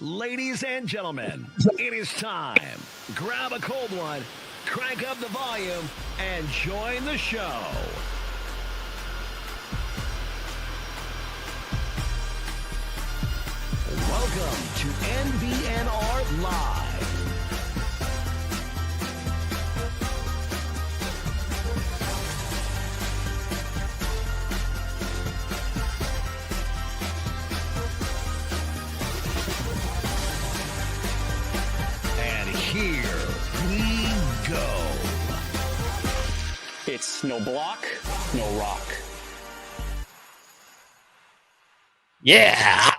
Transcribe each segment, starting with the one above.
Ladies and gentlemen, it is time. Grab a cold one, crank up the volume, and join the show. Welcome to NBNR Live. Here we go. It's no block, no rock. Yeah.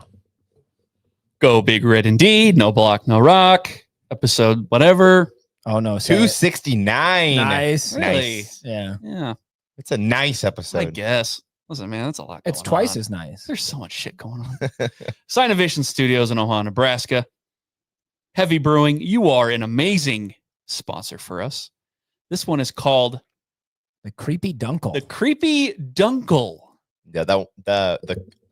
Go Big Red indeed. No block, no rock. Episode whatever. Oh no, 269. Nice. Really? Nice. Yeah. Yeah, It's a nice episode. I guess. Listen, man, that's a lot. It's going twice on. as nice. There's so much shit going on. Sinovation Studios in Omaha, Nebraska. Heavy Brewing. You are an amazing sponsor for us. This one is called The Creepy Dunkle. the Creepy Dunkle. Yeah, the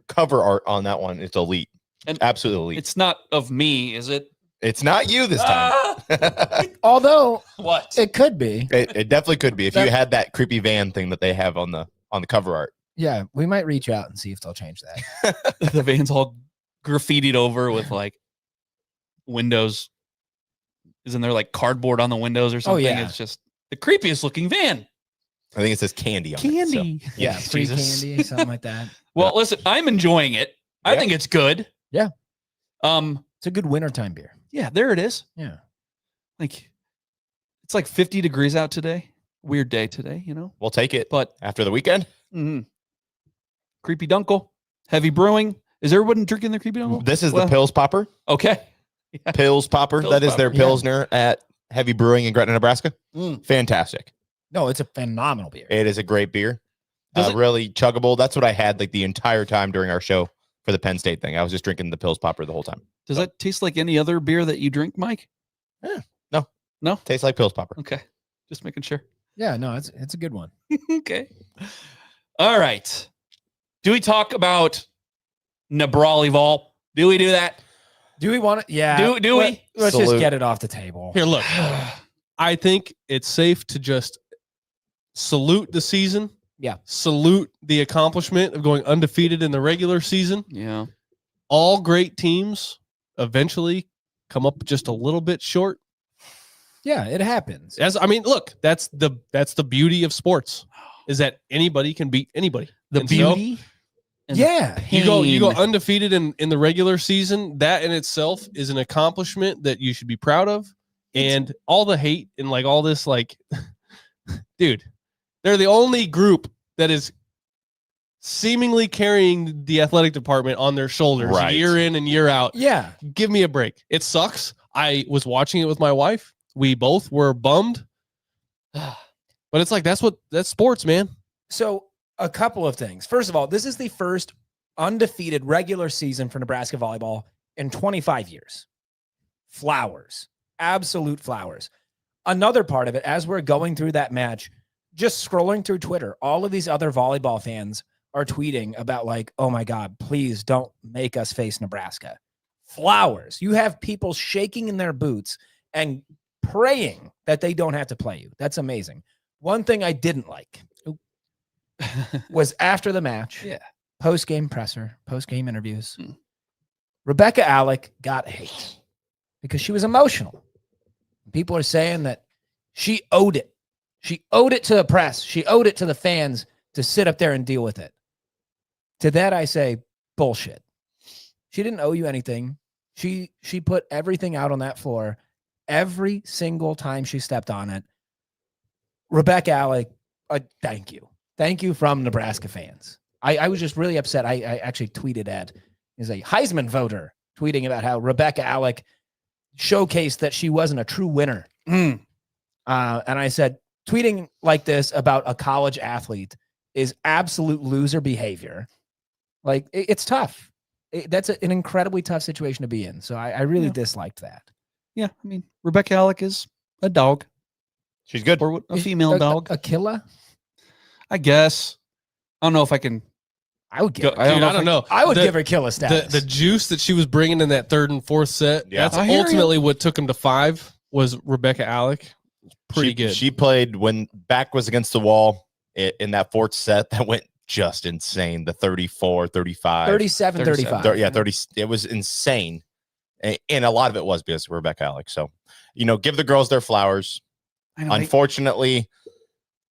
cover art on that one is elite. And Absolutely elite. it's not of me, is it? It's not you this time. Ah! Although What? it could be. It definitely could be if you had that creepy van thing that they have on the cover art. Yeah, we might reach out and see if they'll change that. The van's all graffitied over with like windows. Isn't there like cardboard on the windows or something? yeah. It's just the creepiest looking van. I think it says candy on it. Candy. So, Yeah, free Jesus. candy, something like that. Well, listen, I'm enjoying it. I Yeah. think it's good. Yeah. Um, It's a good wintertime beer. yeah, there it is. Yeah. Like it's like 50 degrees out today. Weird day today, you know. we'll take it. But After the weekend, Creepy Dunkle, Heavy Brewing. Is everyone drinking their Creepy Dunkle? this is Well, the Pills Popper. Okay. Pills Popper. Pils That is their Popper. Yeah. Pilsner at Heavy Brewing in Gretna, Nebraska. Mm. Fantastic. No, it's a phenomenal beer. It is a great beer. Does it- Really chuggable. That's what I had like the entire time during our show for the Penn State thing. I was just drinking the Pills Popper the whole time. Does that taste like any other beer that you drink, Mike? Tastes like Pills Popper. Okay. Just making sure. Yeah, no, it's a good one. Okay. All right. Do we talk about Nebraska? Do we do that? Do we want to? Yeah. Do we? Let's Salute. just get it off the table. Here, look. I think it's safe to just salute the season. Yeah. Salute the accomplishment of going undefeated in the regular season. Yeah. All great teams eventually come up just a little bit short. Yeah, it happens. Look, that's the beauty of sports is that anybody can beat anybody. The And so beauty. and Yeah. the you go pain. undefeated in the regular season. That in itself is an accomplishment that you should be proud of. And all the hate and like all this, like, dude, they're the only group that is seemingly carrying the athletic department on their shoulders Right. year in and year out. Yeah. Give me a break. It sucks. I was watching it with my wife. We both were bummed. But it's like that's sports, man. So a couple of things. First of all, this is the first undefeated regular season for Nebraska volleyball in 25 years. Flowers, absolute flowers. Another part of it, as we're going through that match, just scrolling through Twitter, all of these other volleyball fans are tweeting about like, oh my God, please don't make us face Nebraska. Flowers. You have people shaking in their boots and praying that they don't have to play you. That's amazing. One thing I didn't like was after the match, Yeah. post-game presser, post-game interviews, Hmm. Rebecca Alec got hate because she was emotional. People are saying that she owed it. She owed it to the press. She owed it to the fans to sit up there and deal with it. To that, I say, bullshit. She didn't owe you anything. She put everything out on that floor every single time she stepped on it. Rebecca Alec, thank you. Thank you from Nebraska fans. I was just really upset. I actually tweeted at is a Heisman voter tweeting about how Rebecca Alec showcased that she wasn't a true winner. And I said, tweeting like this about a college athlete is absolute loser behavior. Like it's tough. That's an incredibly tough situation to be in. So I really disliked that. Yeah. I mean, Rebecca Alec is a dog She's good. or a female dog. A killer? I guess. I don't know if I can I would give. I don't Dude, know. I would The- give her killer status. The juice that she was bringing in that third and fourth set, Yeah. that's I hear ultimately what took him to 5 was Rebecca Alec. Pretty good. She played when back was against the wall in that fourth set. That went just insane. The 34, 35. 37, 35. Yeah, 30. It was insane. And a lot of it was because of Rebecca Alex. So, give the girls their flowers. I know, Unfortunately,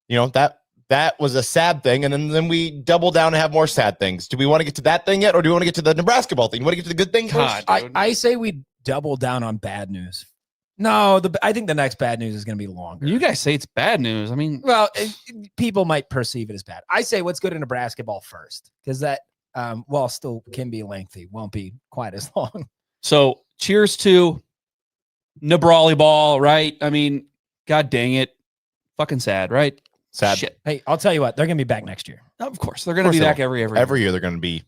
that was a sad thing. And then we double down and have more sad things. Do we want to get to that thing yet? Or do we want to get to the Nebraska ball thing? You want to get to the good thing first? God. I say we double down on bad news. No, I think the next bad news is going to be longer. You guys say it's bad news. I mean, Well, people might perceive it as bad. I say what's good in Nebraska ball first, because that, while still can be lengthy, won't be quite as long. so cheers to Nebraska ball, right? I mean, God dang it. Fucking sad, right? Sad. Shit. Hey, I'll tell you what, they're going to be back next year. Of course. They're going to course be they back will. every Every year they're going to be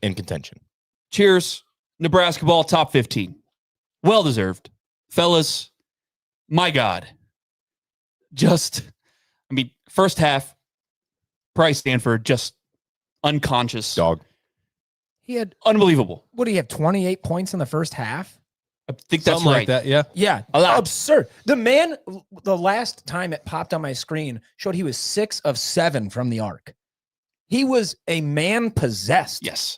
in contention. Cheers. Nebraska ball top 15. Well deserved. Fellas, my God. First half, Price Stanford just unconscious. Dog. He had, Unbelievable. what do you have, 28 points in the first half? I think that's Something right. like that, yeah. Yeah, A lot. absurd. The man, the last time it popped on my screen, showed he was 6 of 7 from the arc. He was a man possessed. Yes.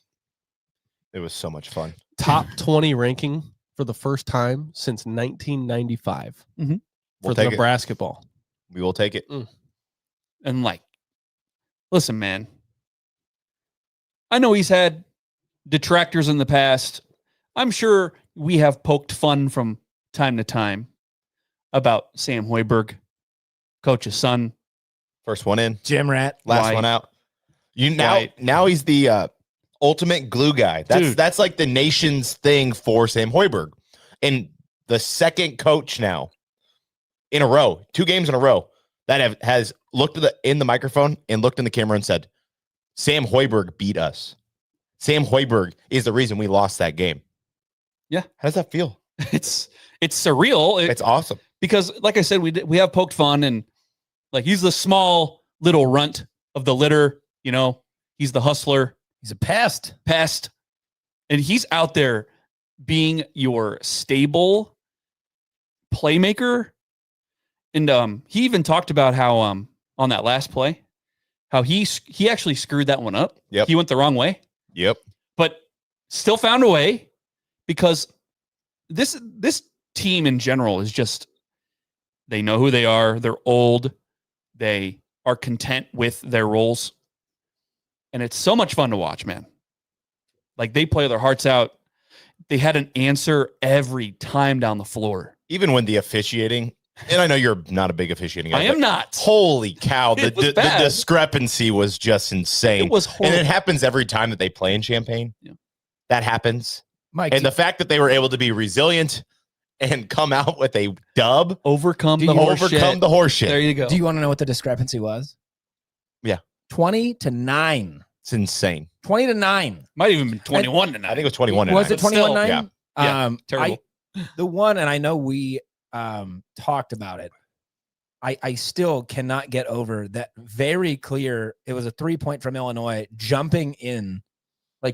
It was so much fun. Top 20 ranking for the first time since 1995 Mhm. for We'll the take it. Nebraska ball. We will take it. And listen, man. I know he's had detractors in the past. I'm sure we have poked fun from time to time about Sam Hoiberg, coach's son. First one in, Gym rat. last Right. one out. Right. Now he's the ultimate glue guy. Dude. That's like the nation's thing for Sam Hoiberg. And the second coach now in a row, 2 games in a row, that has looked in the microphone and looked in the camera and said, Sam Hoiberg beat us. Sam Hoiberg is the reason we lost that game. Yeah. How does that feel? It's surreal. It's awesome. Because like I said, we have poked fun, and he's the small little runt of the litter, he's the hustler, He's a pest. and he's out there being your stable playmaker. And he even talked about how on that last play, how he actually screwed that one up. Yep. He went the wrong way, Yep. but still found a way, because this team in general is just, they know who they are. They're old. They are content with their roles. And it's so much fun to watch, man. They play their hearts out. They had an answer every time down the floor. Even when the officiating, and I know you're not a big officiating guy. I am but not. Holy cow. It was The bad. discrepancy was just insane. It was And horrible. it happens every time that they play in Champaign. Yeah. That happens. Mike, And the fact that they were able to be resilient and come out with a dub, Overcome Do the you horse overcome shit. the horse shit. There you go. do you want to know what the discrepancy was? Yeah. 20-9. It's insane. 20-9. Might even been 21 tonight. I think it was 21. Was it But still, 21-9? yeah. Yeah, terrible. The one, and I know we talked about it, I still cannot get over that very clear. It was a 3-point from Illinois, jumping in,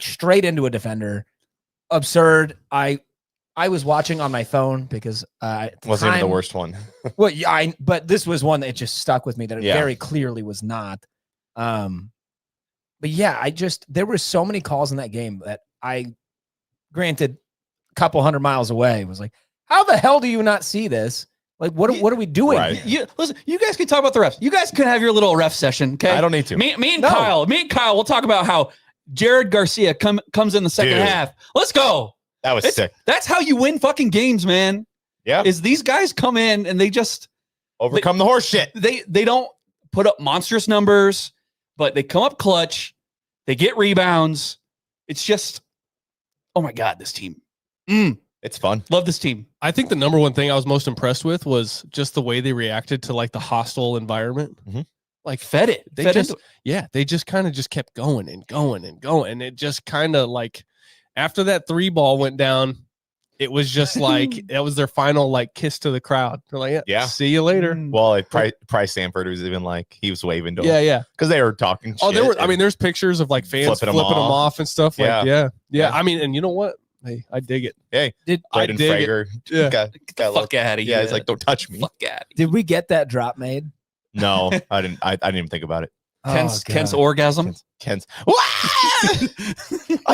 straight into a defender. Absurd. I was watching on my phone because at the Wasn't even the time- worst one. Well, yeah, but this was one that just stuck with me that it Yeah. very clearly was not. But yeah, there were so many calls in that game that granted, a couple hundred miles away, was like, how the hell do you not see this? What are we doing? Right. Listen, you guys can talk about the refs. You guys can have your little ref session, okay? I don't need to. Me and No. Kyle, we'll talk about how Jared Garcia comes in the second Dude. half. Let's go. That was sick. That's how you win fucking games, man. Yeah. Is these guys come in and they just Overcome the horse shit. they don't put up monstrous numbers, but they come up clutch. They get rebounds. It's just, oh my God, this team. It's fun. Love this team. I think the number one thing I was most impressed with was just the way they reacted to the hostile environment. Mhm. Fed it. They Fed just, into it. yeah, they just kind of just kept going and going and going. And it just kind of after that 3 ball went down, it was just like that was their final like kiss to the crowd. They're like, Yeah. see you later. Well, Price Sanford was even like he was waving to him. Yeah. Because they were talking. Oh, there shit were. I mean, there's pictures of like fans flipping them off and stuff. Yeah. Like, yeah. I mean, and you know what? Hey, I dig it. Hey, Did Brendan Frager. Yeah. Got Get the fuck out of here. Yeah, he's like, don't touch me. Fuck out. did we get that drop made? No, I didn't. I didn't even think about it. Ken's orgasm. Ken's. I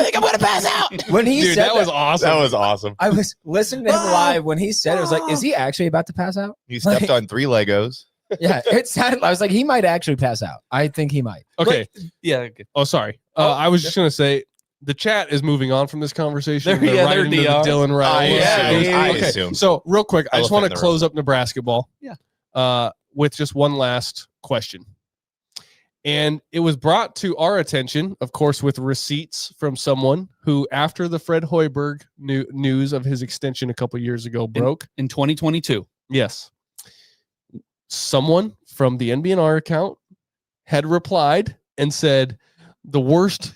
think I'm gonna pass out. When he Dude, said that was awesome. That was awesome. I was listening to him live when he said it. I was like, is he actually about to pass out? He stepped Like- on 3 Legos. Yeah, it sounded. I was like, he might actually pass out. I think he might. Okay. Yeah. Okay. Oh, sorry. I was just gonna say the chat is moving on from this conversation. They're- They're yeah, right they're into the DR. Dylan Raiola yeah, series. I Okay, assume. so real quick, I just want Elephant to in the close up Nebraska ball. Yeah. With just one last question. And it was brought to our attention, of course, with receipts from someone who, after the Fred Hoiberg news of his extension a couple years ago broke. In 2022. Yes. Someone from the NBNR account had replied and said, the worst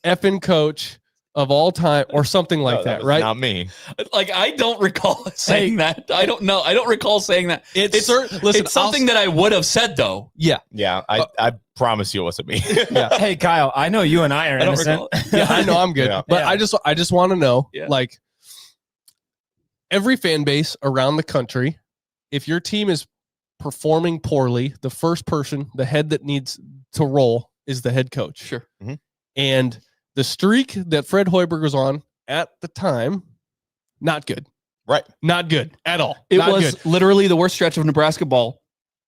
effing coach of all time, or something like No, that, was right? Not me. Like, I don't recall saying that. I don't know. I don't recall saying that. It's listen, it's something that I would have said, though. Yeah. Yeah, I promise you it wasn't me. Yeah. Hey, Kyle, I know you and I are I don't innocent. recall. Yeah, I know I'm good. Yeah. But Yeah. I just want to know, Yeah. like, every fan base around the country, if your team is performing poorly, the first person, the head that needs to roll is the head coach. Sure. Mhm. And the streak that Fred Hoiberg was on at the time, not good. Right. Not good at all. It Not was good. literally the worst stretch of Nebraska ball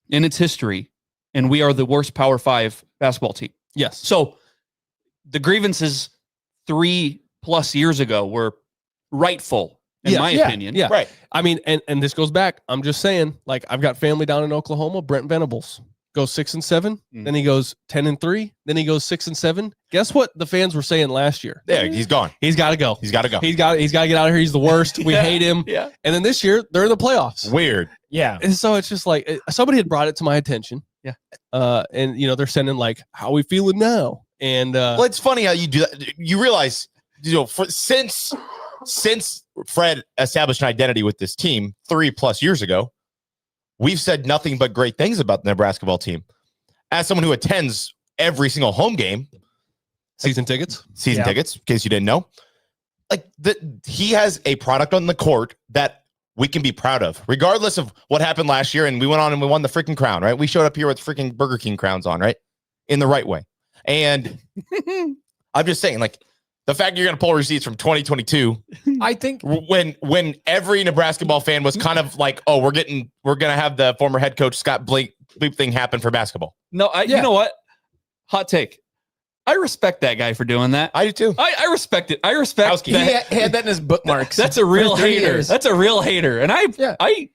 in its history, and we are the worst Power 5 basketball team. Yes. So the grievances 3+ years ago were rightful, in Yeah, my yeah, opinion. yeah. Right. I mean, and this goes back. I'm just saying, like, I've got family down in Oklahoma. Brent Venables goes 6-7, then he goes 10-3, then he goes 6-7. Guess what the fans were saying last year? Yeah, he's gone. He's got to go. He's got to go. He's got to get out of here. He's the worst. We Yeah. hate him. Yeah. And then this year they're in the playoffs. Weird. Yeah. And so it's just like somebody had brought it to my attention. Yeah. And you know, they're sending like, how we feeling now? And Well, it's funny how you do that. You realize, since Fred established an identity with this team 3+ years ago, we've said nothing but great things about the Nebraska ball team. As someone who attends every single home game, season tickets. Yeah. tickets, in case you didn't know, like he has a product on the court that we can be proud of, regardless of what happened last year. And we went on and we won the freaking crown, right? We showed up here with freaking Burger King crowns on, right? In the right way. And I'm just saying, like, the fact you're going to pull receipts from 2022 I think when every Nebraska ball fan was kind of like, oh, we're going to have the former head coach Scott Bleep thing happen for basketball. No, Yeah. You know what? Hot take. I respect that guy for doing that. I do too. I respect it. I respect Housekeeping. that. he had that in his bookmarks. That's a real for 3 hater. years. That's a real hater. And I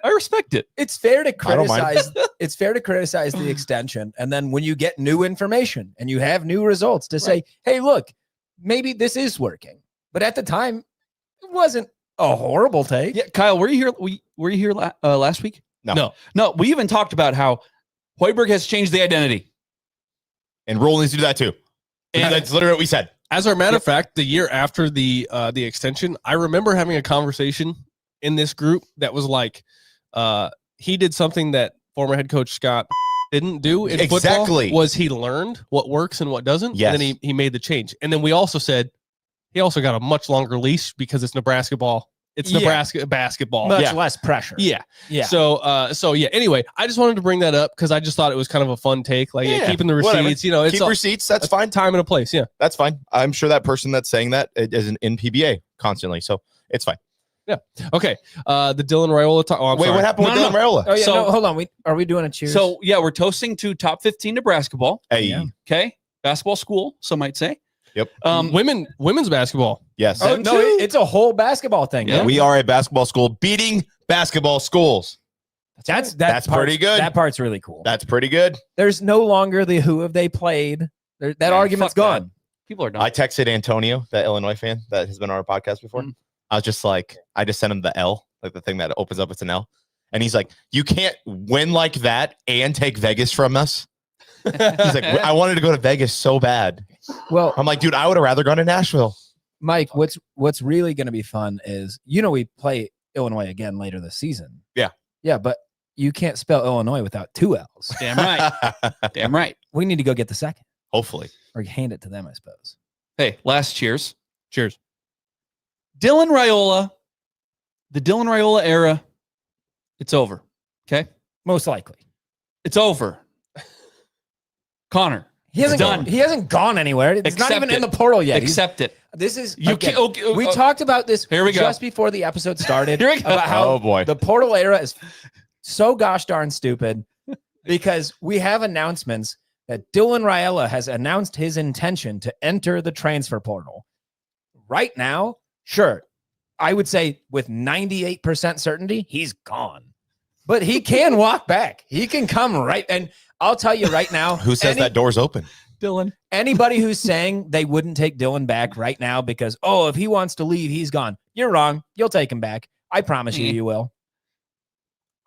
respect it. It's fair to I don't mind. criticize. It's fair to criticize the extension, and then when you get new information and you have new results, to say, "Hey, look, maybe this is working." But at the time, it wasn't a horrible take. Yeah, Kyle, were you here? Were you here last week? No. No. We even talked about how Hoiberg has changed the identity. And Roll needs to do that too. And that's literally what we said. As a matter of fact, the year after the extension, I remember having a conversation in this group that was like, he did something that former head coach Scott didn't do in Exactly. football. Was he learned what works and what doesn't? Yes. And then he made the change. And then we also said he also got a much longer leash because it's Nebraska ball. It's Yeah. Nebraska basketball. Much Yeah. less pressure. Yeah. Yeah. So yeah. Anyway, I just wanted to bring that up because I just thought it was kind of a fun take, like Yeah, keeping the receipts. whatever. You know, it's Keep a receipts. That's fine. time and a place. Yeah. That's fine. I'm sure that person that's saying that is in PBA constantly. So it's fine. Okay. The Dylan Raiola talk. Oh, I'm Wait, sorry. what happened with No, Dylan no. Raiola? Oh yeah. So- no, hold on. Are we doing a cheers? So yeah, we're toasting to top 15 Nebraska ball. Hey, Yeah. Okay, basketball school, some might say. Yep. Women's basketball. yes. oh no, it's a whole basketball thing. Yeah. We are a basketball school beating basketball schools. That's That's pretty good. That part's really cool. That's pretty good. There's no longer the who have they played. That Yeah, argument's fuck gone. that. People are done. I texted Antonio, that Illinois fan that has been on our podcast before. Mm. I was just like, I just sent him the L, like the thing that opens up, it's an L. And he's like, you can't win like that and take Vegas from us. He's like, I wanted to go to Vegas so bad. Well, I'm like, dude, I would have rather gone to Nashville. Mike, what's really going to be fun is, we play Illinois again later this season. Yeah. Yeah, but you can't spell Illinois without 2 L's. Damn right. Damn right. We need to go get the second Hopefully. or hand it to them, I suppose. Hey, last cheers. Cheers. Dylan Raiola, the Dylan Raiola era, it's over. Okay? Most likely. It's over. Connor, He hasn't done. He hasn't gone anywhere. It's not Accept even in it. the portal yet. Accept it. This is You again, can't. Okay, we talked about this Here we go. just before the episode started. Here we go. About how Oh, boy. the portal era is so gosh darn stupid because we have announcements that Dylan Raiola has announced his intention to enter the transfer portal. Right now, sure, I would say with 98% certainty, he's gone. But he can walk back. He can come right. And I'll tell you right now. Who says that door's open? Dylan. Anybody who's saying they wouldn't take Dylan back right now because, if he wants to leave, he's gone. You're wrong. You'll take him back. I promise you will.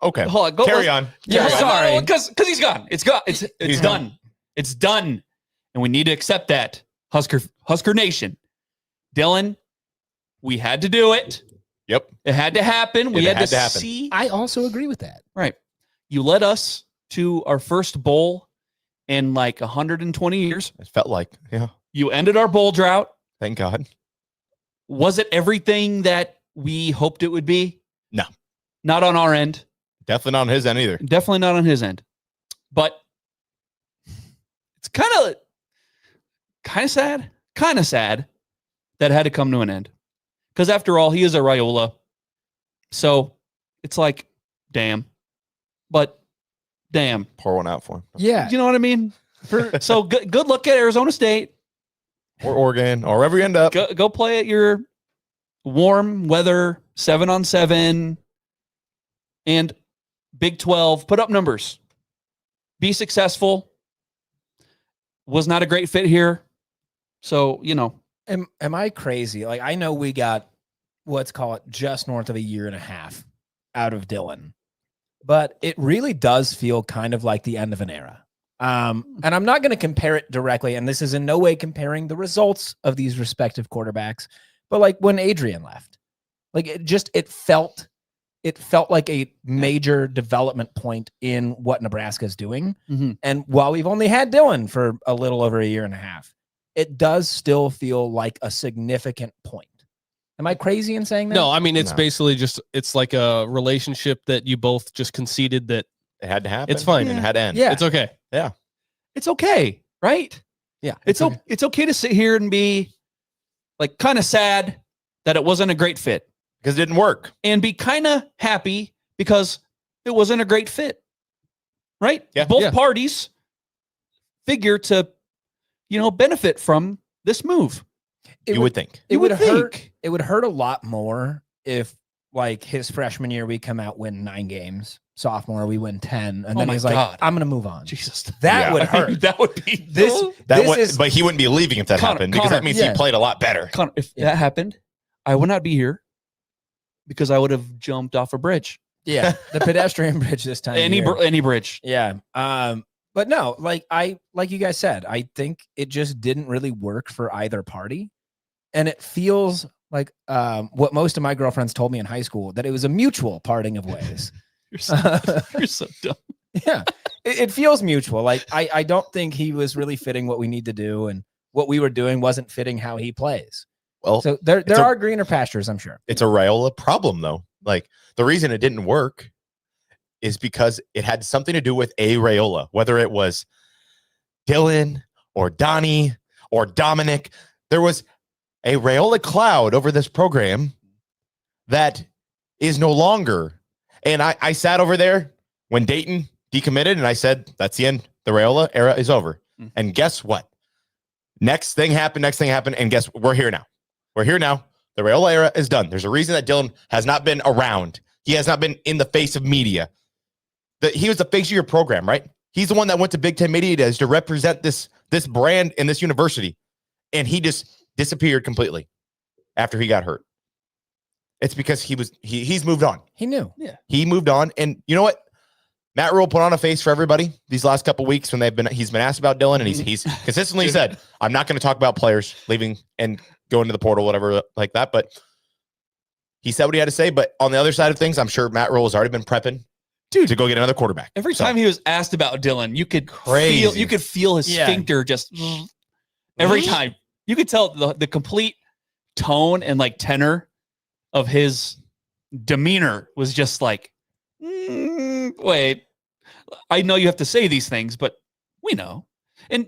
Okay. Hold on, go- Carry on. Yeah, Yeah, sorry. because he's gone. It's gone. It's He's done. It's done, and we need to accept that. Husker Nation, Dylan, we had to do it. Yep. It had to happen. We It had had to to happen. see. I also agree with that. Right. You led us to our first bowl in like 120 years. It felt like, yeah. You ended our bowl drought. Thank God. Was it everything that we hoped it would be? No. Not on our end. Definitely not on his end either. Definitely not on his end. But it's kind of sad that it had to come to an end. Because after all, he is a Raiola. So it's like, damn. But damn. Pour one out for him. Yeah. You know what I mean? So good luck at Arizona State. Or Oregon, or wherever you end up. Go play at your warm weather 7-on-7 and Big 12. Put up numbers. Be successful. Was not a great fit here. So, Am I crazy? Like, I know we got, let's call it just north of a year and a half out of Dylan, but it really does feel kind of like the end of an era. And I'm not going to compare it directly, and this is in no way comparing the results of these respective quarterbacks, but like when Adrian left, like it felt like a major development point in what Nebraska is doing. Mhm. And while we've only had Dylan for a little over a year and a half, it does still feel like a significant point. Am I crazy in saying that? No, I mean, it's No. basically just, it's like a relationship that you both just conceded that It had to happen. It's fine. And it had to end. Yeah. it's okay. it's okay, right? Yeah. It's okay to sit here and be like kind of sad that it wasn't a great fit Because it didn't work. and be kind of happy because it wasn't a great fit. Right? Yeah. Both Yeah. parties figure to, benefit from this move. You would think. It You would would hurt. think. It would hurt a lot more if, like, his freshman year we come out win 9 games. Sophomore we win 10, and Oh then my he's like, God. "I'm going to move on." Jesus. That Yeah. would hurt. That would be This is But he wouldn't be leaving if that Connor- happened because Connor, that means yeah. he played a lot better. Connor, if Yeah. that happened, I would not be here because I would have jumped off a bridge. yeah, the pedestrian bridge this time. Any of year. any bridge. Yeah. But no, like you guys said, I think it just didn't really work for either party. And it feels like what most of my girlfriends told me in high school, that it was a mutual parting of ways. You're so dumb. Yeah. It feels mutual. Like I don't think he was really fitting what we need to do, and what we were doing wasn't fitting how he plays. Well, So there a- are greener pastures, I'm sure. it's a Raiola problem, though. Like, the reason it didn't work is because it had something to do with a Raiola, whether it was Dylan or Donnie or Dominic. There was a Raiola cloud over this program that is no longer. And I sat over there when Dayton decommitted, and I said, that's the end. The Raiola era is over. Mhm. And guess what? Next thing happened. And guess we're here now. We're here now. The Raiola era is done. There's a reason that Dylan has not been around. He has not been in the face of media. He was the face of your program, right? He's the one that went to Big Ten media days to represent this brand in this university. And he just disappeared completely after he got hurt. It's because he's moved on. He knew. He moved on. And you know what? Matt Rule put on a face for everybody these last couple weeks when he's been asked about Dylan, and he's consistently said, I'm not going to talk about players leaving and go into the portal, whatever like that. But he said what he had to say. But on the other side of things, I'm sure Matt Rule has already been prepping to go get another quarterback. Every time he was asked about Dylan, you could feel his sphincter just every time. You could tell the complete tone and like tenor of his demeanor was just like, wait, I know you have to say these things, but we know. And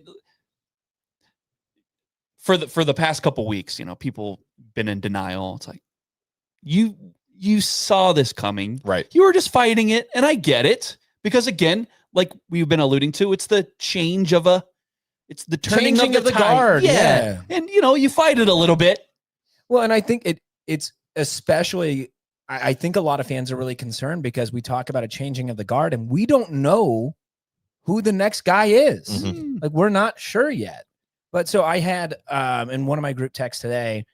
for the past couple weeks, people been in denial. It's like you saw this coming, right? You were just fighting it, and I get it because again, like we've been alluding to, it's the change of it's the turning of the guard, yeah. And you fight it a little bit. Well, and I think it's especially. I think a lot of fans are really concerned because we talk about a changing of the guard, and we don't know who the next guy is. Mm-hmm. Like we're not sure yet. But so I had in one of my group texts today,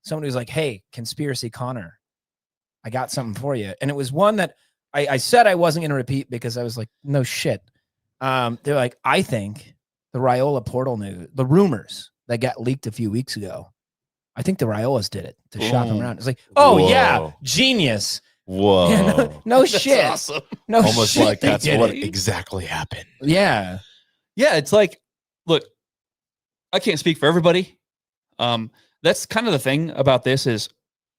somebody was like, "Hey, Conspiracy Connor, I got something for you." And it was one that I said I wasn't going to repeat because I was like, no shit. They're like, I think the Raiola portal news, the rumors that got leaked a few weeks ago, I think the Raiolas did it to shop him around. It's like, yeah, genius. Whoa. Yeah, no shit. Awesome. No Almost shit. like that's they did what it. exactly happened. Yeah. Yeah, it's like, look, I can't speak for everybody. That's kind of the thing about this is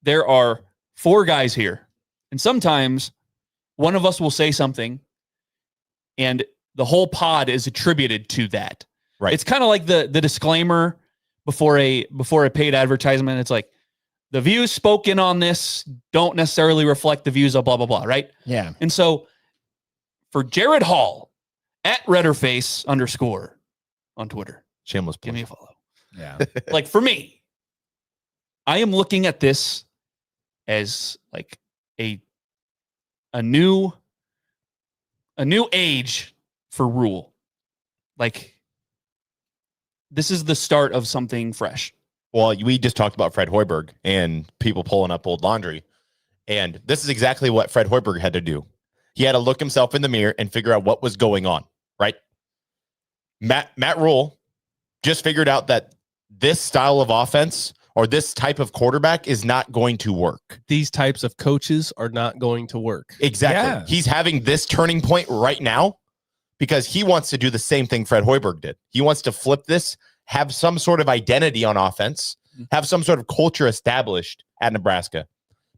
there are 4 guys here. And sometimes one of us will say something and the whole pod is attributed to that. Right. It's kind of like the disclaimer before a paid advertisement. It's like the views spoken on this don't necessarily reflect the views of blah, blah, blah. Right. Yeah. And so for Jared Hall at Redderface _ on Twitter, Shameless plug. give me a follow. Yeah. Like for me, I am looking at this as like a new age for Rule. Like this is the start of something fresh. Well, we just talked about Fred Hoiberg and people pulling up old laundry. And this is exactly what Fred Hoiberg had to do. He had to look himself in the mirror and figure out what was going on, right? Matt Rule just figured out that this style of offense or this type of quarterback is not going to work. These types of coaches are not going to work. Exactly. Yeah. He's having this turning point right now because he wants to do the same thing Fred Hoiberg did. He wants to flip this, have some sort of identity on offense, have some sort of culture established at Nebraska.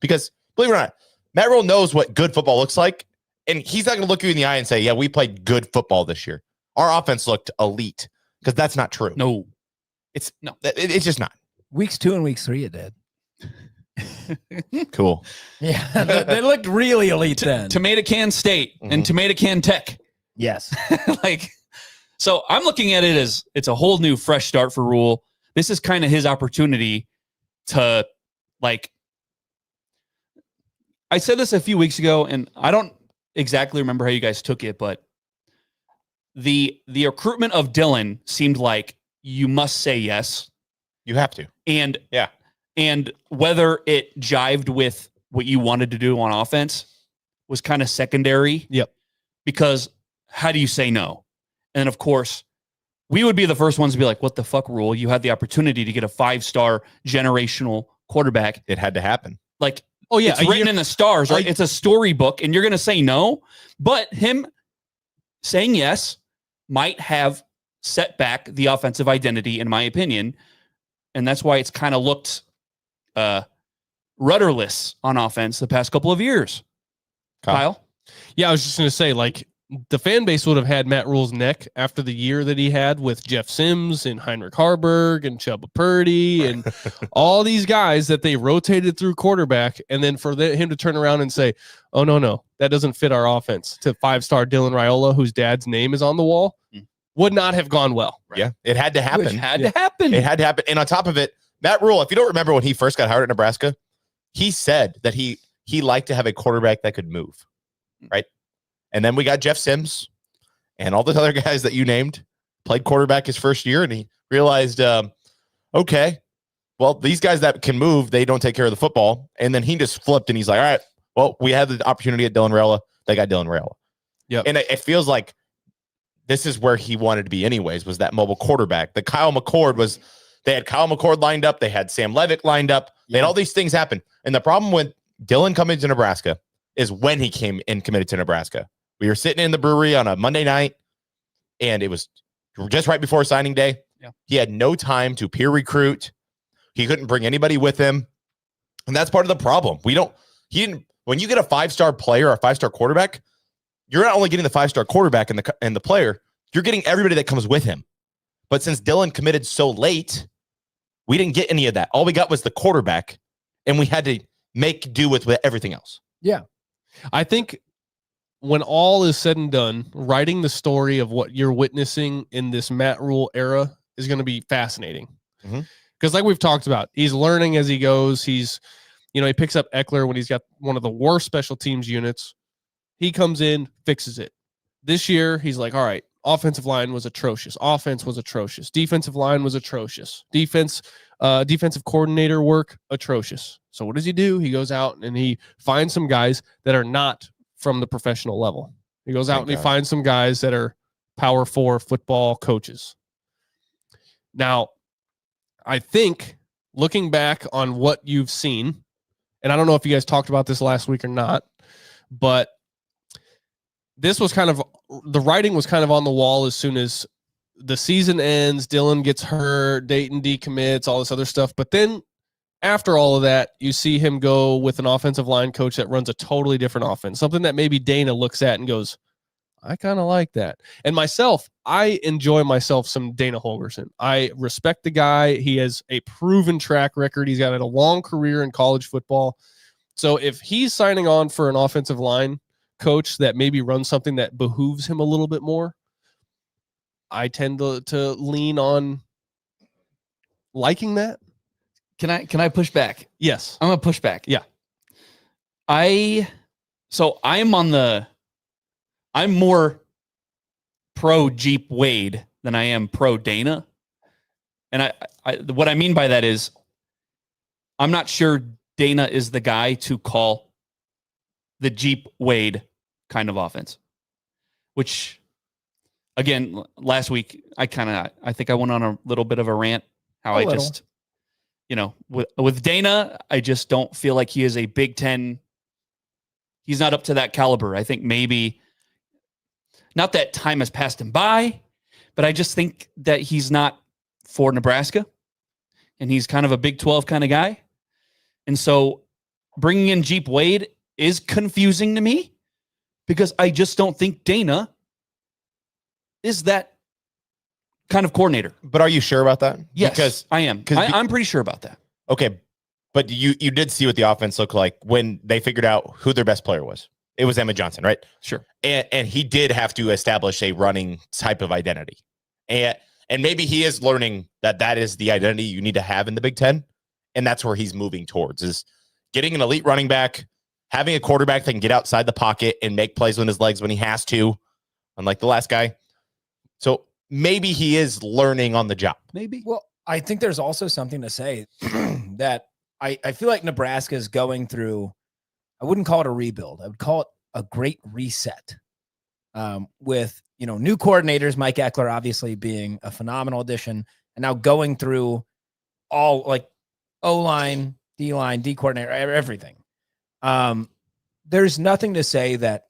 Because believe it or not, Matt Rule knows what good football looks like, and he's not going to look you in the eye and say, yeah, we played good football this year. Our offense looked elite, because that's not true. No. It's just not. Weeks 2 and weeks 3, it did. Cool. Yeah. they looked really elite then. Tomato Can State and Tomato Can Tech. Yes. So I'm looking at it as it's a whole new fresh start for Rule. This is kind of his opportunity to I said this a few weeks ago, and I don't exactly remember how you guys took it, but the recruitment of Dylan seemed like you must say yes. You have to. And yeah. And whether it jived with what you wanted to do on offense was kind of secondary. Yep. Because how do you say no? And of course, we would be the first ones to be like, what the fuck, Rule? You had the opportunity to get a 5-star generational quarterback. It had to happen. Like, oh yeah, it's written in the stars, right? It's a storybook, and you're going to say no. But him saying yes might have set back the offensive identity, in my opinion. And that's why it's kind of looked rudderless on offense the past couple of years. Kyle? Yeah, I was just going to say, the fan base would have had Matt Rule's neck after the year that he had with Jeff Sims and Heinrich Harburg and Chubba Purdy and all these guys that they rotated through quarterback. And then for him to turn around and say, oh, no, that doesn't fit our offense, to 5-star Dylan Raiola, whose dad's name is on the wall, would not have gone well. Right? Yeah, it had to happen. It had to happen. It had to happen. And on top of it, Matt Rule, if you don't remember when he first got hired at Nebraska, he said that he liked to have a quarterback that could move, right? And then we got Jeff Sims and all the other guys that you named played quarterback his first year. And he realized, okay, well, these guys that can move, they don't take care of the football. And then he just flipped and he's like, all right, well, we had the opportunity at Dylan Raiola. They got Dylan Raiola. Yeah. And it feels like this is where he wanted to be anyways, was that mobile quarterback. The Kyle McCord was They had Kyle McCord lined up. They had Sam Levick lined up. They had all these things happen. And the problem with Dylan coming to Nebraska is when he came and committed to Nebraska. We were sitting in the brewery on a Monday night, and it was just right before signing day. Yeah. He had no time to peer recruit. He couldn't bring anybody with him. And that's part of the problem. When you get a 5-star player or a 5-star quarterback, you're not only getting the 5-star quarterback and the player, you're getting everybody that comes with him. But since Dylan committed so late, we didn't get any of that. All we got was the quarterback, and we had to make do with everything else. Yeah. I think when all is said and done, writing the story of what you're witnessing in this Matt Rule era is going to be fascinating. Because like we've talked about, he's learning as he goes. He picks up Eckler when he's got one of the worst special teams units. He comes in, fixes it. This year, he's like, all right, offensive line was atrocious. Offense was atrocious. Defensive line was atrocious. Defensive coordinator work, atrocious. So what does he do? He goes out and he finds some guys that are not from the professional level. He goes out and he finds some guys that are Power 4 football coaches. Now, I think looking back on what you've seen, and I don't know if you guys talked about this last week or not, but this was the writing was kind of on the wall as soon as the season ends. Dylan gets hurt, Dayton decommits, all this other stuff. But then after all of that, you see him go with an offensive line coach that runs a totally different offense, something that maybe Dana looks at and goes, I kind of like that. And myself, I enjoy myself some Dana Holgorsen. I respect the guy. He has a proven track record. He's got a long career in college football. So if he's signing on for an offensive line coach that maybe runs something that behooves him a little bit more, I tend to lean on liking that. Can I push back? Yes. I'm gonna push back. Yeah. I'm more pro Jeep Wade than I am pro Dana. And I what I mean by that is I'm not sure Dana is the guy to call the Jeep Wade kind of offense. Which again, last week I think I went on a little bit of a rant how just with Dana, I just don't feel like he is a Big Ten. He's not up to that caliber. I think maybe not that time has passed him by, but I just think that he's not for Nebraska, and he's kind of a Big 12 kind of guy. And so bringing in Jeep Wade is confusing to me because I just don't think Dana is that kind of coordinator. But are you sure about that? Yes, because I am. I'm pretty sure about that. Okay, but you did see what the offense looked like when they figured out who their best player was. It was Emmett Johnson, right? Sure. And he did have to establish a running type of identity. And maybe he is learning that is the identity you need to have in the Big Ten. And that's where he's moving towards, is getting an elite running back, having a quarterback that can get outside the pocket and make plays with his legs when he has to, unlike the last guy. So maybe he is learning on the job. Maybe. Well, I think there's also something to say that I feel like Nebraska is going through, I wouldn't call it a rebuild. I would call it a great reset with, new coordinators, Mike Eckler obviously being a phenomenal addition, and now going through all like O-line, D-line, D coordinator, everything. There's nothing to say that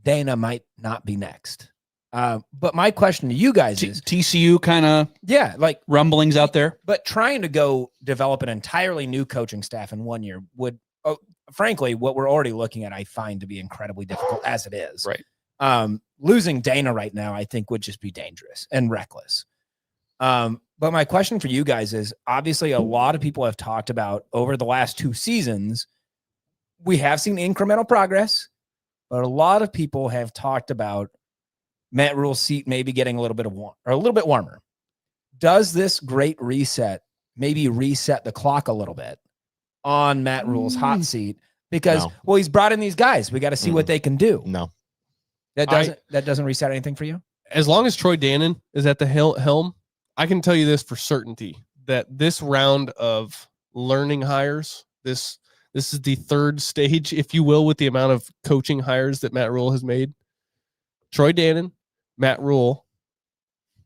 Dana might not be next. But my question to you guys is TCU kind of like rumblings out there. But trying to go develop an entirely new coaching staff in 1 year would, frankly, what we're already looking at, I find to be incredibly difficult as it is. Right. Losing Dana right now, I think, would just be dangerous and reckless. But my question for you guys is, obviously, a lot of people have talked about over the last 2 seasons, we have seen incremental progress, but a lot of people have talked about Matt Rule's seat maybe getting a little bit warmer. Does this great reset maybe reset the clock a little bit on Matt Rule's hot seat? Because he's brought in these guys. We got to see what they can do. No, that doesn't reset anything for you. As long as Troy Dannon is at the helm, I can tell you this for certainty, that this round of learning hires, this is the third stage, if you will, with the amount of coaching hires that Matt Rule has made. Troy Dannon, Matt Rule,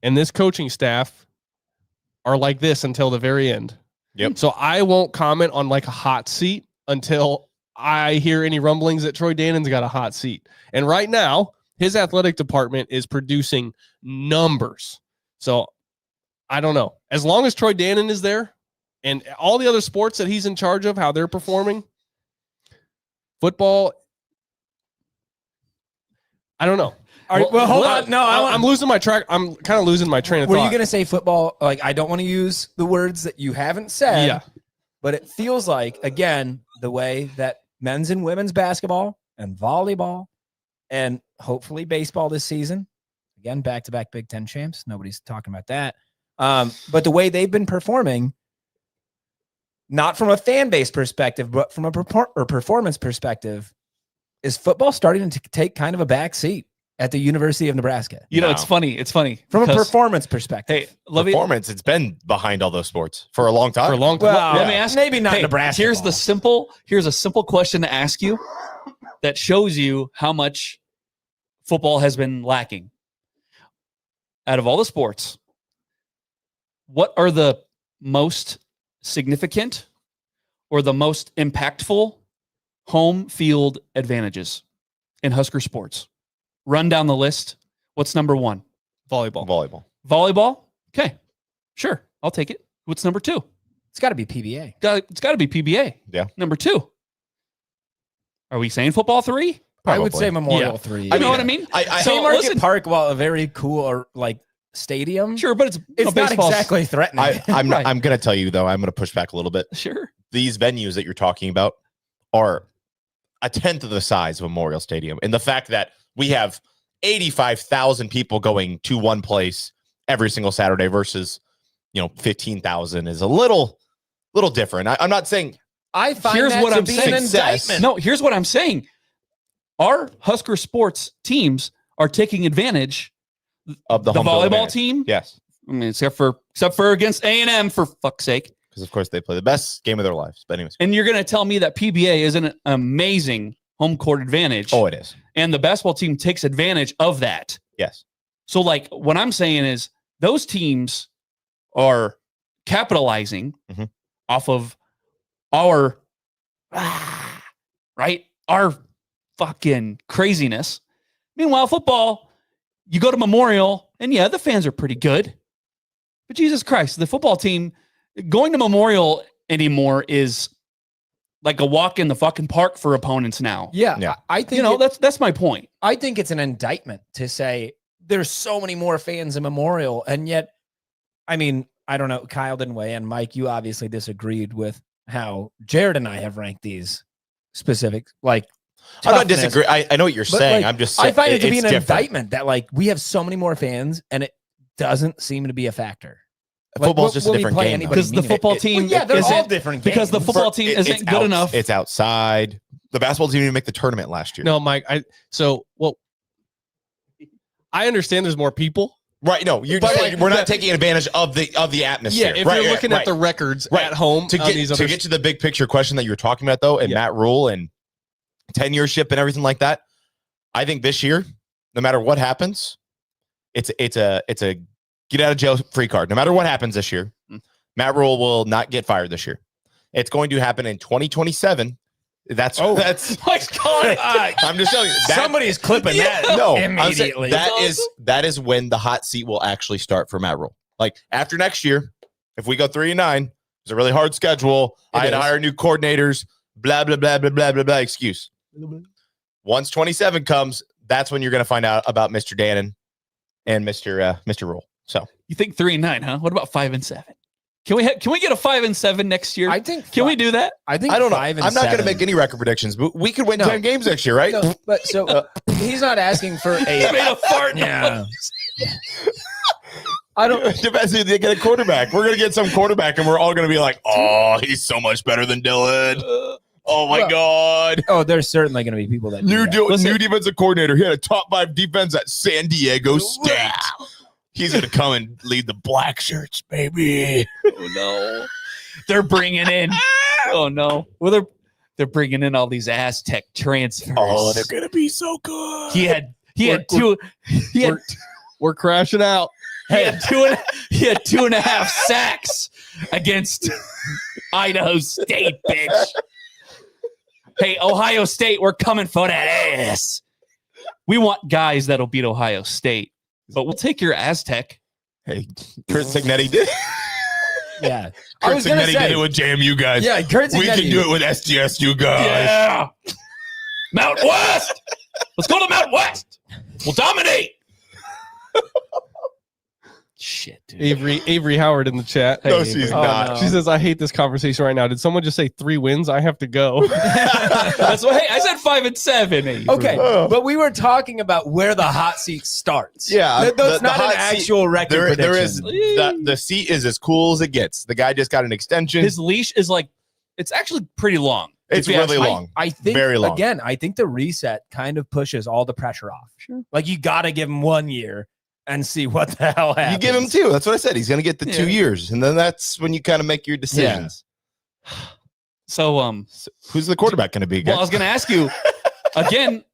and this coaching staff are like this until the very end. Yep. So I won't comment on like a hot seat until I hear any rumblings that Troy Dannon's got a hot seat. And right now, his athletic department is producing numbers. So I don't know. As long as Troy Dannon is there and all the other sports that he's in charge of, how they're performing, football, I don't know. Well, hold on. No, I'm losing my track. I'm kind of losing my train of Were thought. you going to say football? Like, I don't want to use the words that you haven't said. Yeah. But it feels like, again, the way that men's and women's basketball and volleyball and hopefully baseball this season, again, back-to-back Big Ten champs. Nobody's talking about that. But the way they've been performing, not from a fan base perspective, but from a performance perspective, is football starting to take kind of a back seat at the University of Nebraska? You know, it's funny. It's funny. From a because- performance perspective. Hey, let me Performance, it's been behind all those sports for a long time. For a long time. Well, let me ask. maybe not hey, Nebraska. Here's a simple question to ask you that shows you how much football has been lacking. Out of all the sports, what are the most significant or the most impactful home field advantages in Husker sports? Run down the list. What's number one? Volleyball. Volleyball? Okay. Sure. I'll take it. What's number two? It's got to be PBA. It's got to be PBA. Yeah. Number two. Are we saying football three? I would Probably. say Memorial Yeah. 3. You know what I mean? So Haymarket listen, Park, while a very cool or like stadium, sure, but it's it's not baseball's- exactly threatening. I'm Right. I'm gonna tell you though, I'm gonna push back a little bit. Sure. These venues that you're talking about are a tenth of the size of Memorial Stadium. And the fact that we have 85,000 people going to one place every single Saturday versus, 15,000 is a little different. I'm not saying I find Here's that what to I'm be saying. an Success. indictment. No, here's what I'm saying. Our Husker sports teams are taking advantage. of the The home field volleyball advantage. team, Yes, I mean, except for against A&M, for fuck's sake. because of course they play the best game of their lives. But anyways, And you're going to tell me that PBA isn't an amazing home court advantage. oh, it is. And the basketball team takes advantage of that. Yes, So, like, what I'm saying is those teams are capitalizing Mhm. off of our, right? Our fucking craziness. Meanwhile, football, you go to Memorial, and yeah, the fans are pretty good. But Jesus Christ, the football team going to Memorial anymore is like a walk in the fucking park for opponents now. Yeah, Yeah. I think That's my point. I think it's an indictment to say there's so many more fans in Memorial, and yet, I mean, I don't know. Kyle didn't weigh in. Mike, you obviously disagreed with how Jared and I have ranked these specific, like. I'm not toughness. disagree. I know what you're But, saying. like, I'm just saying I find it to be it's an different. indictment that like we have so many more fans, and it doesn't seem to be a factor. Football's just a will we different play game. anybody though. Because the meaning it? football team Well, yeah, they're all isn't- different because the games. football team isn't It's good enough. It's outside. The basketball team didn't make the tournament last year. No, Mike. I understand there's more people. Right? No, we're not taking advantage of the atmosphere. Yeah, if right, you're looking at the records Right. at home to on get these to other get to the big picture question that you were talking about though, and Yeah. Matt Rule and tenureship and everything like that. I think this year, no matter what happens, it's a get out of jail free card. No matter what happens this year, Matt Rule will not get fired this year. It's going to happen in 2027. That's My God. I'm just telling you. Somebody's clipping that. No, I'm saying immediately. that is when the hot seat will actually start for Matt Rule. Like after next year, if we go 3-9, it's a really hard schedule. I had to hire new coordinators. Blah blah blah blah blah blah blah. Excuse. Once 27 comes, that's when you're going to find out about Mr. Dannon and Mr. Rule. So You think 3-9, huh? What about 5-7? Can we get a 5-7 next year? I think. Can we do that? I think I don't know. 5 and I'm not going to 7. make any record predictions, but we could win No. 10 games next year, right? No, but so he's not asking for I made a. a fart. Yeah. I don't. Depends who they get a quarterback. We're going to get some quarterback, and we're all going to be like, "Oh, he's so much better than Dylan." Oh my Well, God! Oh, there's certainly going to be people that. New do that. new defensive coordinator. He had a top 5 defense at San Diego State. He's going to come and lead the black shirts, baby. Oh no, they're bringing in. Oh no, well they're bringing in all these Aztec transfers. Oh, they're going to be so good. He had two. He had We're crashing out. He had 2.5 sacks against Idaho State, bitch. Hey, Ohio State, we're coming for that ass. We want guys that'll beat Ohio State, but we'll take your Aztec. Hey, Kurt Signetti did. Yeah. Kurt Signetti did it with JMU guys. Yeah, Kurt Signetti. We can do it with SDSU guys. Yeah. Mount West. Let's go to Mount West. We'll dominate. Shit, dude. Avery Howard in the chat. No, she's not. no. She says, I hate this conversation right now. Did someone just say 3 wins? I have to go. That's what. Hey, I said 5 and 7. Avery. Okay, but we were talking about where the hot seat starts. Yeah, That's the not an hot actual record There prediction. is the seat is as cool as it gets. The guy just got an extension. His leash is like, it's actually pretty long. It's If you really ask- long. I think, Very long. again, I think the reset kind of pushes all the pressure off. Sure. Like, you got to give him 1 year and see what the hell happens. You give him 2. That's what I said. He's going to get the 2 years, and then that's when you kind of make your decisions. So, Who's the quarterback going to be? well, I Guys? was going to ask you again.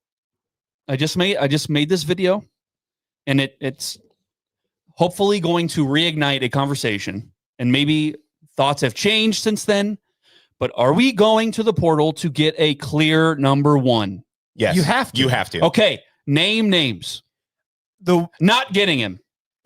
I just made this video, and it's hopefully going to reignite a conversation, and maybe thoughts have changed since then. But are we going to the portal to get a clear number 1? Yes, You have to. You have to. Okay, name names. Not getting him.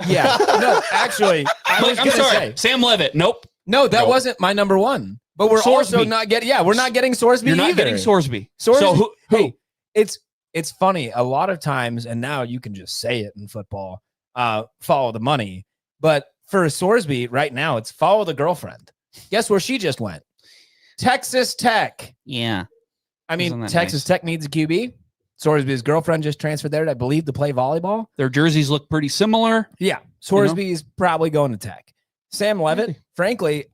Yeah. No, actually, I was I'm gonna sorry, say, Sam Levitt. Nope. no, that Nope. wasn't my number 1. But we're Sorsby. also not getting. Yeah, we're not getting Sorsby. You're not either. getting Sorsby. Sorsby. So who? Hey, it's funny. A lot of times, and now you can just say it in football. Follow the money. But for Sorsby right now, it's follow the girlfriend. Guess where she just went? Texas Tech. Yeah. I Isn't mean, that Texas nice? Tech needs a QB. Sorsby's girlfriend just transferred there, I believe, to play volleyball. Their jerseys look pretty similar. Yeah, Sorsby's probably going to Tech. Sam Levitt, frankly,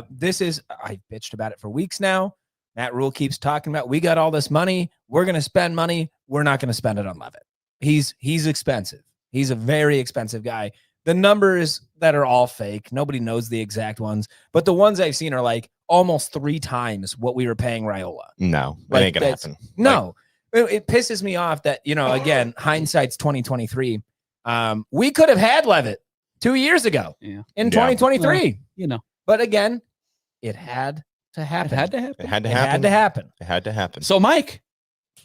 this is, I bitched about it for weeks now. Matt Rule keeps talking about, we got all this money. We're going to spend money. We're not going to spend it on Levitt. He's expensive. He's a very expensive guy. The numbers that are all fake, nobody knows the exact ones, but the ones I've seen are like almost 3 times what we were paying Raiola. No, that Like, ain't gonna that's- happen. No, it pisses me off that, again, hindsight's 2023. We could have had Levitt 2 years ago Yeah. in Yeah. 2023. You know, But again, it had to happen. it had to happen. It had to It happen. had to happen. It had to happen. So, Mike,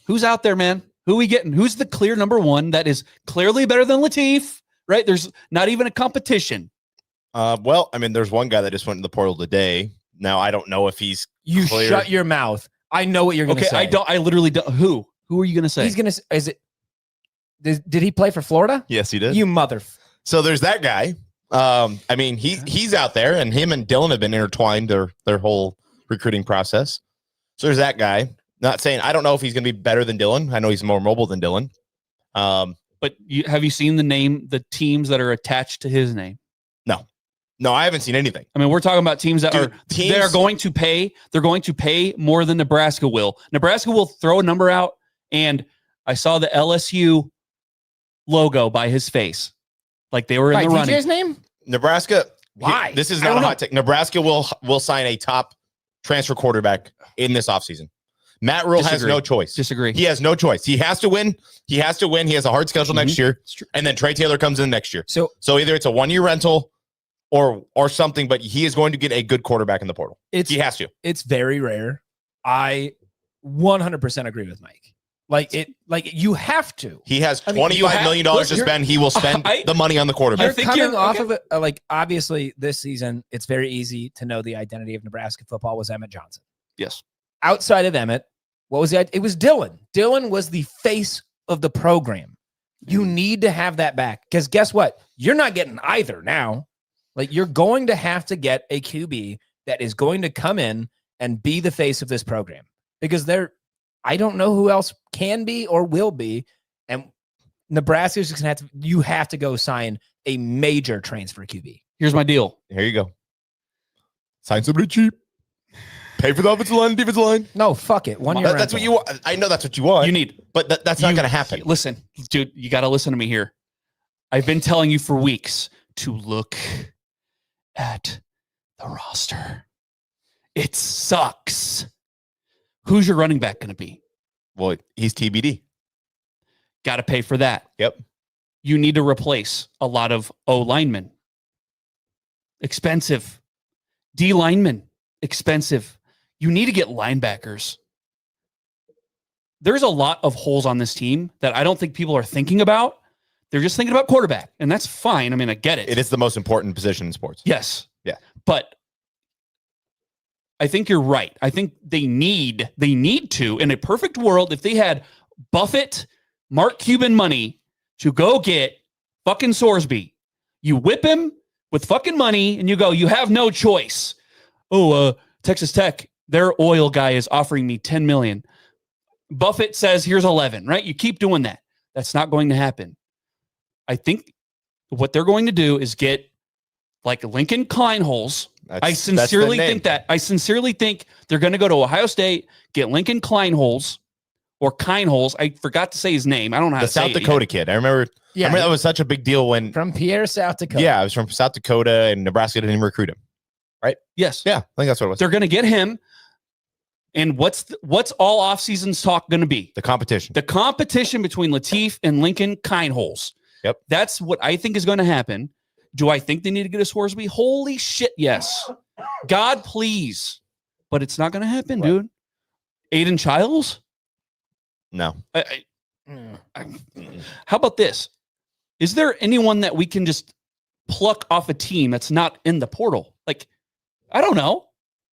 who's out there, man? Who we getting? Who's the clear number 1 that is clearly better than Latif? Right? There's not even a competition. Well, I mean, there's one guy that just went in the portal today. Now I don't know if he's You clear. shut your mouth. I know what you're going to Okay, say. I literally don't. Who are you going to say? He's going to, is it, did he play for Florida? Yes, he did. You mother. So there's that guy. I mean, he's out there, and him and Dylan have been intertwined their whole recruiting process. So there's that guy. Not saying I don't know if he's going to be better than Dylan. I know he's more mobile than Dylan. But have you seen the teams that are attached to his name? No, I haven't seen anything. I mean, we're talking about teams that Dude, they are going to pay. They're going to pay more than Nebraska will. Nebraska will throw a number out, and I saw the LSU logo by his face, like they were in By the running. DJ's name? Nebraska. Why? This is I not a don't hot take. Nebraska will sign a top transfer quarterback in this offseason. Matt Rule has Disagree. no choice. Disagree. He has no choice. He has to win. He has to win. He has a hard schedule next year, It's true. and then Trey Taylor comes in next year. So So either it's a 1-year rental or something, but he is going to get a good quarterback in the portal. it's He has to. it's very rare. I 100% agree with Mike. Like you have to. He has I mean, you $25 million dollars to look, spend. He will spend the money on the quarterback. You're think coming you're- off okay. of it. Like obviously this season, it's very easy to know the identity of Nebraska football was Emmett Johnson. Yes. Outside of Emmett, what was it? It was Dylan. Dylan was the face of the program. You need to have that back because guess what? You're not getting either now. Like you're going to have to get a QB that is going to come in and be the face of this program because I don't know who else can be or will be. And Nebraska's just gonna you have to go sign a major transfer QB. Here's my deal. Here you go. Sign somebody cheap. Pay for the offensive line and defensive line. No, fuck it. 1 year. That's what you want. I know that's what you want. You need. but that's not you- going to happen. Listen, dude, you got to listen to me here. I've been telling you for weeks to look at the roster. It sucks. Who's your running back going to be? Well, he's TBD. Got to pay for that. Yep. you need to replace a lot of O linemen. Expensive. D linemen. Expensive. You need to get linebackers. There's a lot of holes on this team that I don't think people are thinking about. They're just thinking about quarterback, and that's fine. I mean, I get it. It is the most important position in sports. Yes. Yeah. But I think you're right. I think they need to, in a perfect world, if they had Buffett, Mark Cuban money to go get fucking Sorsby, you whip him with fucking money and you go, you have no choice. Oh, Texas Tech, their oil guy is offering me 10 million. Buffett says, here's 11, right? You keep doing that. That's not going to happen. I think what they're going to do is get like Lincoln Kleinholz. I sincerely think that. I sincerely think they're going to go to Ohio State, get Lincoln Kleinholz or Keinholz. I forgot to say his name. I don't know how The to say South Dakota kid. I remember that was such a big deal when From Pierre, South Dakota. I was from South Dakota and Nebraska didn't even recruit him. Right? Yes. Yeah, I think that's what it was. They're going to get him. And what's all offseason's talk going to be? The competition. The competition between Latif and Lincoln Keinholz. Yep. That's what I think is going to happen. Do I think they need to get a Sorsby? Holy shit, yes. God, please. But it's not going to happen, dude. Aiden Childs? No. How about this? Is there anyone that we can just pluck off a team that's not in the portal? Like, I don't know.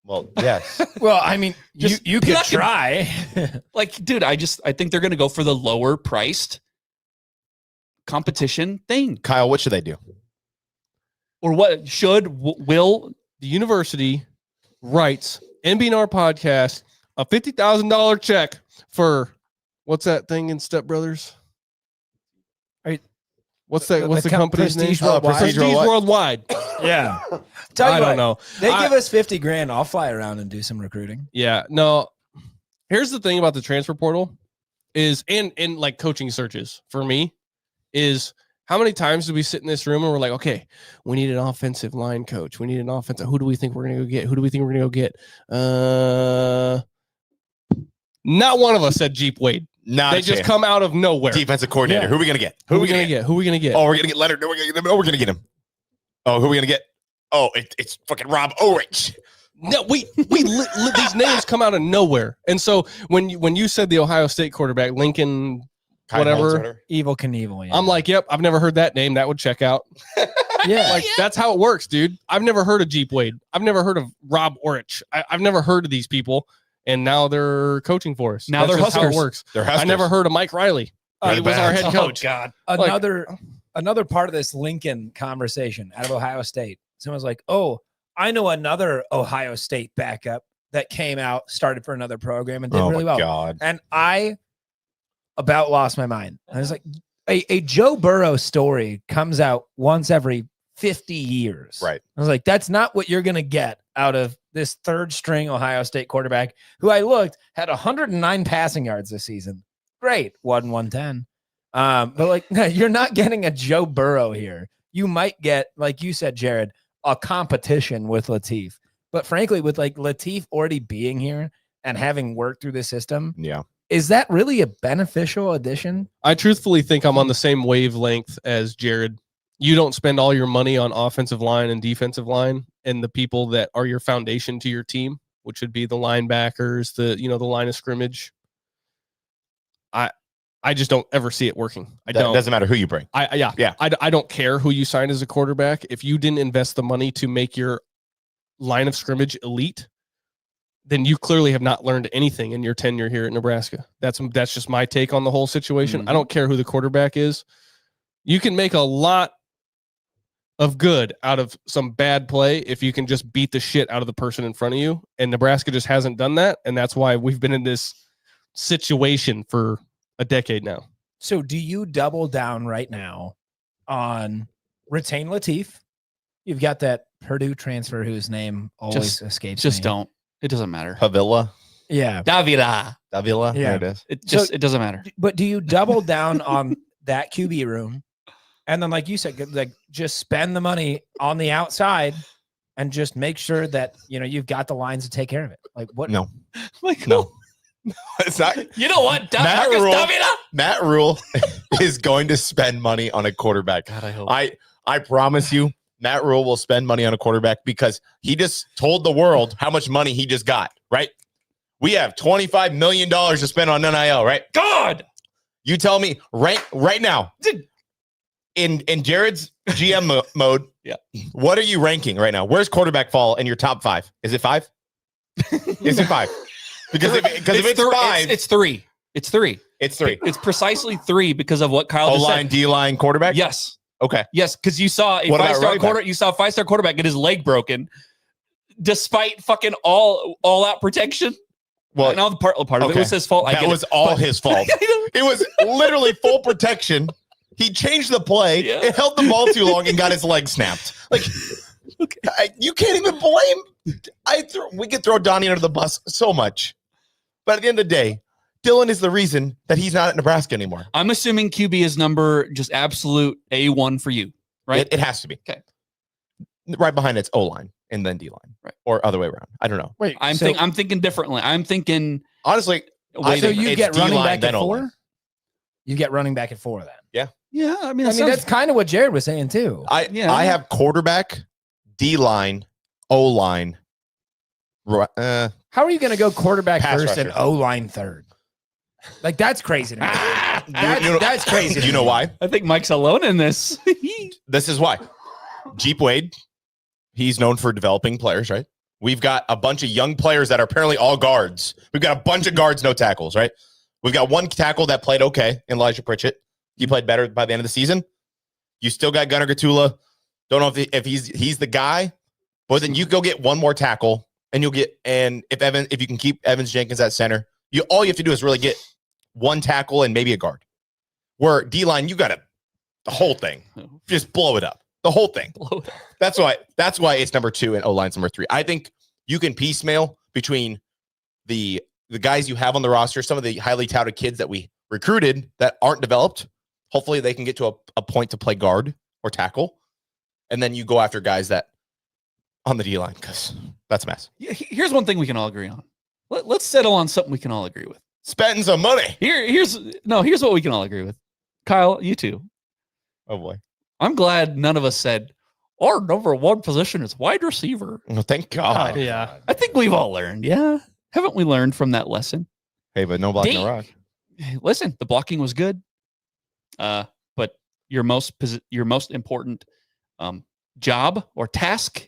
Well, yes. Well, I mean, Just you could pluck him. try. Like, dude, I think they're going to go for the lower priced competition thing. Kyle, what should they do? Or what will The university writes NBNR podcast a $50,000 check for what's that thing in Step Brothers? What's that? What's the company's name? Prestige Worldwide. Prestige Worldwide. Yeah. Tell you I what, don't know. They give us 50 grand. I'll fly around and do some recruiting. Yeah. No. Here's the thing about the transfer portal is and like coaching searches for me is how many times do we sit in this room and we're like, okay, we need an offensive line coach. We need an offensive. Who do we think we're gonna go get? Who do we think we're gonna go get? Not one of us said Jeep Wade. They just come out of nowhere. Defensive coordinator. Yeah. Who are we gonna get? Who are we gonna get? Who are we gonna get? Oh, we're gonna get Leonard. No, we're gonna get him. Oh, who are we gonna get? Oh, it's fucking Rob Orich. No, these names come out of nowhere. And so when you said the Ohio State quarterback, Lincoln, whatever, Evil Knievel. Yeah. I'm like, yep, I've never heard that name. That would check out. Yeah. Like that's how it works, dude. I've never heard of Jeep Wade. I've never heard of Rob Orich. I've never heard of these people, and now they're coaching for us. Now That's they're just how Huskers. it works. They're Huskers. I never heard of Mike Riley. He was our head coach. God. Another part of this Lincoln conversation out of Ohio State. Someone's like, "Oh, I know another Ohio State backup that came out, started for another program, and did really well." God. And I about lost my mind. I was like, a Joe Burrow story comes out once every 50 years. Right. I was like, that's not what you're going to get out of this third string Ohio State quarterback who I looked had 109 passing yards this season. Great. 110. But like, no, you're not getting a Joe Burrow here. You might get, like you said, Jared, a competition with Latif. But frankly, with like Latif already being here and having worked through the system, Yeah. is that really a beneficial addition? I truthfully think I'm on the same wavelength as Jared. You don't spend all your money on offensive line and defensive line and the people that are your foundation to your team, which would be the linebackers, the line of scrimmage. I just don't ever see it working. It doesn't matter who you bring. I don't care who you sign as a quarterback. If you didn't invest the money to make your line of scrimmage elite, then you clearly have not learned anything in your tenure here at Nebraska. That's just my take on the whole situation. Mm-hmm. I don't care who the quarterback is. You can make a lot of good out of some bad play if you can just beat the shit out of the person in front of you. And Nebraska just hasn't done that. And that's why we've been in this situation for a decade now. So do you double down right now on retain Latif? You've got that Purdue transfer whose name always escapes me. Don't. It doesn't matter. Pavilla. Yeah. Davida. Davila. Yeah. There it is. It doesn't matter. But do you double down on that QB room? And then, like you said, like just spend the money on the outside and just make sure that, you've got the lines to take care of it. Like what? No. Like, No. It's not. You know what? Matt Marcus Rule- Davila? Matt Rule is going to spend money on a quarterback. God, I hope. I promise you, Matt Rule will spend money on a quarterback because he just told the world how much money he just got, right? We have $25 million to spend on NIL, right? God! You tell me right now, in Jared's GM mode, Yeah. What are you ranking right now? Where's quarterback fall in your top 5? Is it 5? Is it 5? Because if it's 5, it's 3. It's 3. it's 3. It's precisely 3 because of what Kyle just O-line, said. D-line, quarterback? Yes. Okay. Yes, because you saw a What about 5-star running back? quarter. You saw a 5-star quarterback get his leg broken, despite fucking all out protection. Well, and all the part of it okay. was his fault. that was all his fault. It was literally full protection. He changed the play. Yeah. It held the ball too long and got his leg snapped. Like, you can't even blame. We could throw Donnie under the bus so much, but at the end of the day, Dylan is the reason that he's not at Nebraska anymore. I'm assuming QB is number just absolute A1 for you, right? It has to be. Okay. Right behind it's O-line and then D-line, Right. or other way around. I don't know. Wait, I'm thinking differently. I'm thinking. Honestly, Wait, so think you it's get running D-line, back at then 4? O-line. You get running back at 4 then. Yeah, I mean, That's kind of what Jared was saying too. Yeah. I have quarterback, D-line, O-line. How are you going to go quarterback Pass first and rusher. O-line third? Like, that's crazy to me. You know- That's crazy. Do you know why? I think Mike's alone in this. This is why. Jeep Wade, he's known for developing players, right? We've got a bunch of young players that are apparently all guards. We've got a bunch of guards, no tackles, right? We've got one tackle that played okay, Elijah Pritchett. He played better by the end of the season. You still got Gunnar Gatula. Don't know if he's the guy, but then you go get one more tackle, and if you can keep Evans Jenkins at center, all you have to do is really get one tackle and maybe a guard. Where D-line, you got the whole thing. Just blow it up. The whole thing. That's why it's number 2 and O-line's number 3. I think you can piecemeal between the guys you have on the roster, some of the highly touted kids that we recruited that aren't developed. Hopefully they can get to a point to play guard or tackle. And then you go after guys that on the D-line, because that's a mess. Yeah, here's one thing we can all agree on. Let's settle on something we can all agree with. Spending some money. Here's what we can all agree with. Kyle, you too. Oh boy. I'm glad none of us said our number 1 position is wide receiver. Oh, thank God. Yeah. I think we've all learned. Yeah. Haven't we learned from that lesson? Hey, but no block, no Dink. rock. Listen, the blocking was good. But your most important job or task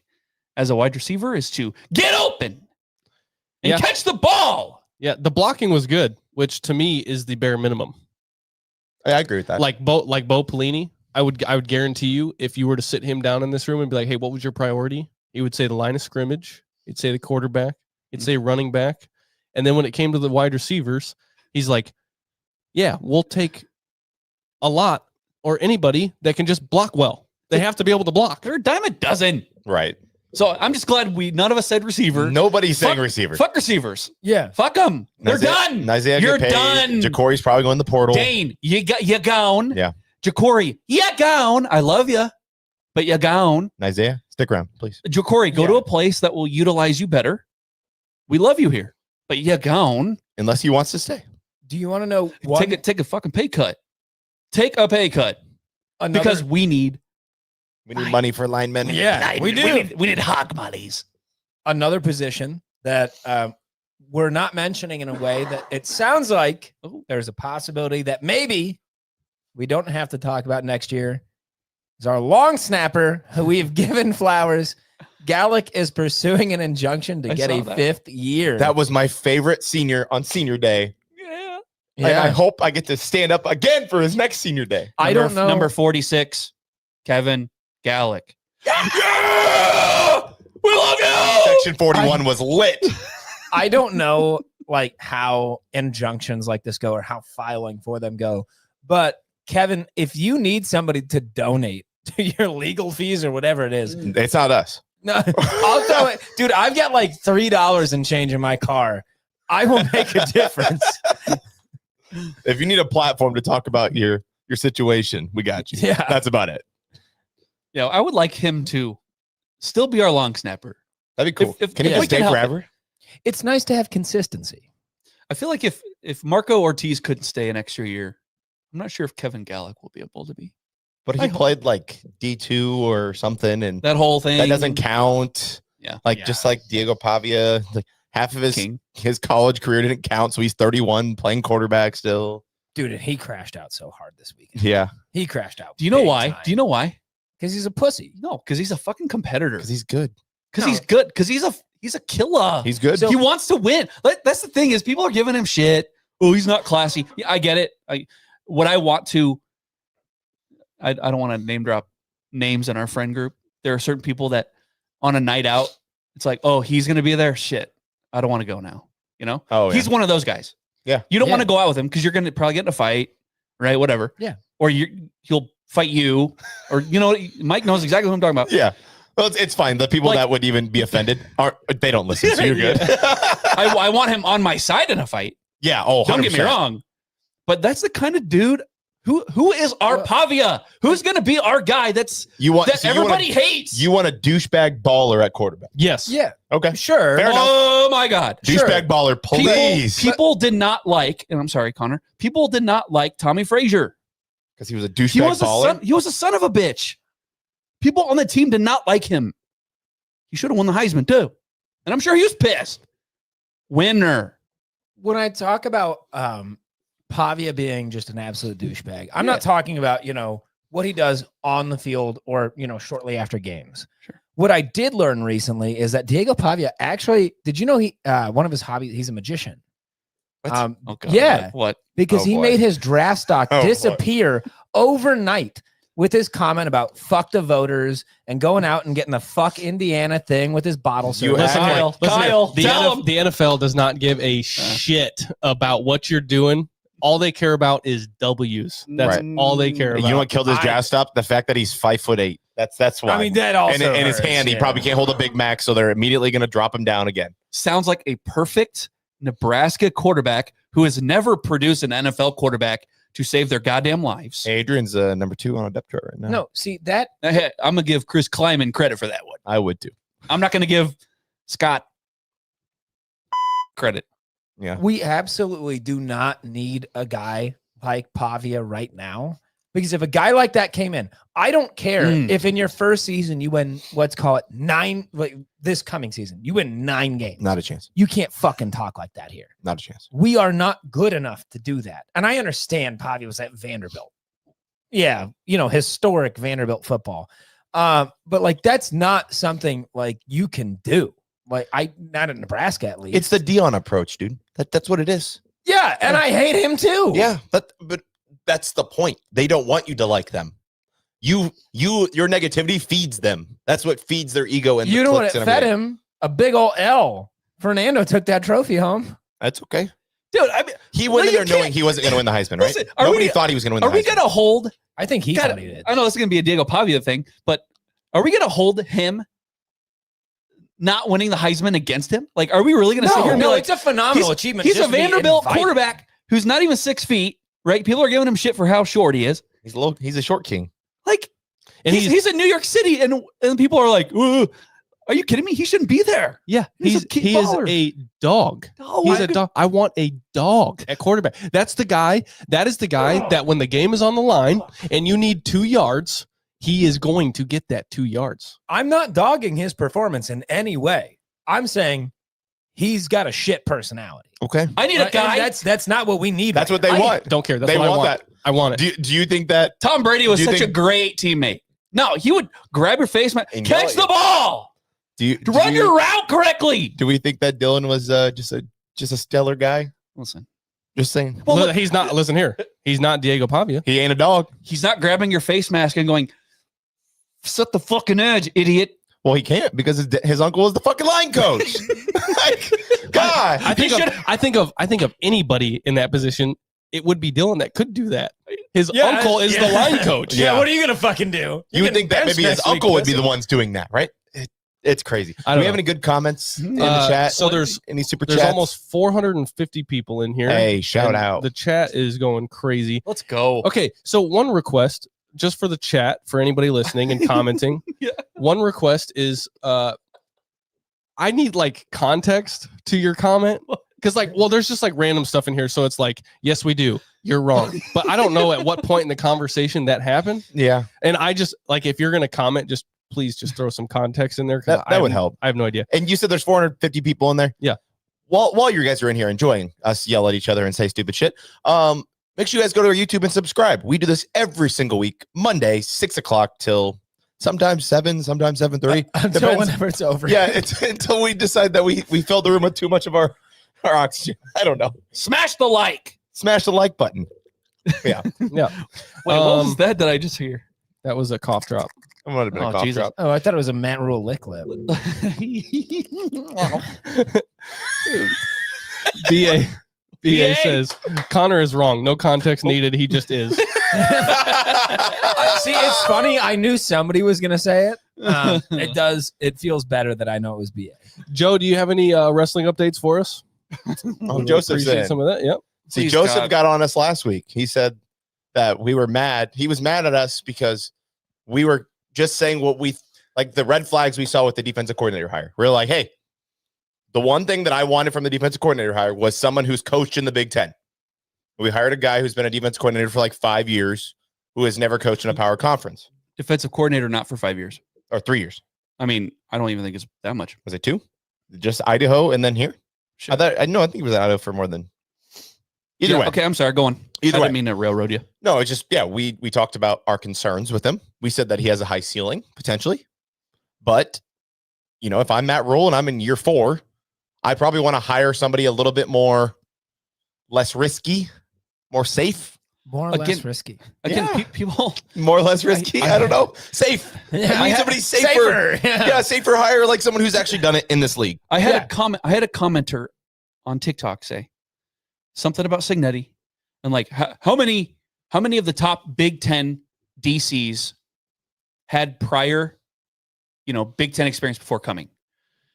as a wide receiver is to get open and Yeah. catch the ball. Yeah, the blocking was good, which to me is the bare minimum. I agree with that. Like Bo Pelini, I would guarantee you, if you were to sit him down in this room and be like, "Hey, what was your priority?" He would say the line of scrimmage. He'd say the quarterback. He'd say running back. And then when it came to the wide receivers, he's like, "Yeah, we'll take a lot or anybody that can just block well. They have to be able to block." They're a dime a dozen. right. So I'm just glad none of us said receiver. Nobody's saying receiver. Fuck receivers. Yeah. Fuck them. They're done. Isaiah You're get paid. done. Jacory's probably going to the portal. Dane, you gone. Yeah. Jacory, you gone. I love you, but you gone. Isaiah, stick around, please. Jacory, go to a place that will utilize you better. We love you here, but you gone. Unless he wants to stay. Do you want to know what? Take a fucking pay cut. Take a pay cut because we need money for linemen. Yeah, we do. We need hog monies. Another position that we're not mentioning in a way that it sounds like there's a possibility that maybe we don't have to talk about next year is our long snapper who we've given flowers. Gallic is pursuing an injunction to get a 5th year. That was my favorite senior on senior day. Yeah. And I hope I get to stand up again for his next senior day. I don't know. Number 46, Kevin Gallic. Yeah! We love you! Section 41 was lit. I don't know like how injunctions like this go or how filing for them go. But Kevin, if you need somebody to donate to your legal fees or whatever it is, It's not us. no, I'll throw it. Dude, I've got like $3 in change in my car. I will make a difference. If you need a platform to talk about your situation, we got you. Yeah. That's about it. You know, I would like him to still be our long snapper. That'd be cool. If can he we just stay can help forever? It's nice to have consistency. I feel like if Marco Ortiz couldn't stay an extra year, I'm not sure if Kevin Gallick will be able to be. But he played like D2 or something, and That whole thing that doesn't count. Yeah. Just like Diego Pavia, like half of his college career didn't count, so he's 31 playing quarterback still. Dude, and he crashed out so hard this weekend. Yeah. He crashed out. Do you know why? Do you know why? Because he's a pussy. No, because he's a fucking competitor. Because he's good. Because he's good. Because he's a killer. He's good. He wants to win. That's the thing is people are giving him shit. Oh, he's not classy. Yeah, I get it. I don't want to name drop names in our friend group. There are certain people that on a night out, it's like, oh, he's going to be there. Shit. I don't want to go now. You know? Oh, yeah. He's one of those guys. Yeah. You don't want to go out with him because you're going to probably get in a fight, right? Whatever. Yeah. Or he'll fight you, or, you know, Mike knows exactly what I'm talking about. Yeah. Well, it's fine. The people that would even be offended they don't listen, so you're good. I want him on my side in a fight. Yeah. Oh, 100%. Don't get me wrong. But that's the kind of dude who is our Pavia? Who's going to be our guy that everybody hates? You want a douchebag baller at quarterback? Yes. Yeah. Okay. Sure. Fair enough. Oh my God. Douchebag baller, please. People did not like, and I'm sorry, Connor, people did not like Tommy Frazier. Because he was a douchebag baller? He was a son of a bitch. People on the team did not like him. He should have won the Heisman too. And I'm sure he was pissed. Winner. When I talk about Pavia being just an absolute douchebag, I'm not talking about, what he does on the field or, shortly after games. Sure. What I did learn recently is that Diego Pavia actually, did you know one of his hobbies, he's a magician. Oh God, yeah. What? Because he made his draft stock disappear overnight with his comment about fuck the voters and going out and getting the fuck Indiana thing with his bottle service. Kyle, the NFL does not give a shit about what you're doing. All they care about is W's. That's all they care about. You know what killed his draft stock? The fact that he's 5'8". That's why. I mean, that also and his hand, he probably can't hold a Big Mac, so they're immediately going to drop him down again. Sounds like a perfect Nebraska quarterback who has never produced an NFL quarterback to save their goddamn lives. Adrian's number 2 on a depth chart right now. No, see that. Hey, I'm going to give Chris Kleiman credit for that one. I would too. I'm not going to give Scott credit. Yeah. We absolutely do not need a guy like Pavia right now. Because if a guy like that came in, I don't care if in your first season you win, let's call it 9, like this coming season, you win 9 games. Not a chance. You can't fucking talk like that here. Not a chance. We are not good enough to do that. And I understand Pavia was at Vanderbilt. Yeah, historic Vanderbilt football. But like that's not something like you can do. Like not in Nebraska at least. It's the Dion approach, dude. That's what it is. Yeah, and I hate him too. Yeah, but that's the point. They don't want you to like them. Your negativity feeds them. That's what feeds their ego. And you know what it fed him? A big old L. Fernando took that trophy home. That's okay, dude. I mean, he went in there knowing he wasn't going to win the Heisman, right? Nobody thought he was going to win the Heisman. Are we going to hold? I think he thought he did. I know this is going to be a Diego Pavia thing, but are we going to hold him not winning the Heisman against him? Like, are we really going to sit here and be like, it's a phenomenal achievement. He's a Vanderbilt quarterback who's not even 6 feet, right? People are giving him shit for how short he is. He's a short king. Like, and he's in New York City, and people are like, are you kidding me? He shouldn't be there. Yeah, he is a dog. Oh, he's a dog. I want a dog at quarterback. That's the guy. That is the guy that when the game is on the line and you need 2 yards, he is going to get that 2 yards. I'm not dogging his performance in any way. I'm saying he's got a shit personality. Okay. I need a guy. That's not what we need. That's what they want. Don't care. That's they what I want want. that. I want it. Do you think that Tom Brady was such a great teammate? No, he would grab your face, catch the ball. Run your route correctly. Do we think that Dylan was just a stellar guy? Listen, just saying. Well, look, he's not. Listen here. He's not Diego Pavia. He ain't a dog. He's not grabbing your face mask and going, "Set the fucking edge, idiot." Well, he can't because his uncle is the fucking line coach. Like, God, I think of anybody in that position. It would be Dylan that could do that. His uncle is the line coach. Yeah, what are you gonna fucking do? You would think that maybe his uncle would be the ones doing that, right? It's crazy. Do we have any good comments in the chat? So there's any super chats? chats? Almost 450 people in here. Hey, shout out. The chat is going crazy. Let's go. Okay, so one request just for the chat for anybody listening and commenting. One request is I need like context to your comment. Because there's just like random stuff in here. So it's like, yes, we do. You're wrong. But I don't know at what point in the conversation that happened. Yeah. And I just like, if you're going to comment, please throw some context in there. That would help. I have no idea. And you said there's 450 people in there? Yeah. While you guys are in here enjoying us yell at each other and say stupid shit, make sure you guys go to our YouTube and subscribe. We do this every single week, Monday, 6 o'clock till sometimes 7, sometimes 7:30. Until whenever it's over. Yeah, it's until we decide that we filled the room with too much of our oxygen. I don't know. Smash the like. Smash the like button. Yeah. Yeah. Wait, what was that I just hear? That was a cough drop. It might have been a Oh, cough Jesus. drop. Oh, I thought it was a Matt Rule lick lip. BA BA. says Connor is wrong. No context needed. He just is. See, it's funny. I knew somebody was going to say it. It does. It feels better that I know it was BA. Joe, do you have any wrestling updates for us? Oh, Joseph's Appreciate in. some of that. Yep. See, Please, Joseph God. got on us last week. He said that we were mad. He was mad at us because we were just saying what we like the red flags we saw with the defensive coordinator hire. We're like, hey, the one thing that I wanted from the defensive coordinator hire was someone who's coached in the Big Ten. We hired a guy who's been a defensive coordinator for like 5 years, who has never coached in a power conference, Defensive coordinator, not for 5 years. or 3 years. I mean, I don't even think it's that much. Was it 2? Just Idaho and then here? Sure. I think he was at Idaho for more than. Either Yeah, way. Okay, I'm sorry. Go on. Either I way. didn't mean to railroad you. No, it's just, yeah, we talked about our concerns with him. We said that he has a high ceiling, potentially. But, if I'm Matt Rule and I'm in year 4, I probably want to hire somebody a little bit less risky, more safe, More or less Again- risky. Again, Yeah. people. more or less risky. I don't know. Safe. Yeah. I need somebody safer. Yeah, safer hire, like someone who's actually done it in this league. I had Yeah. a comment. I had a commenter on TikTok say something about Signetti and like how many of the top Big Ten DCs had prior, Big Ten experience before coming.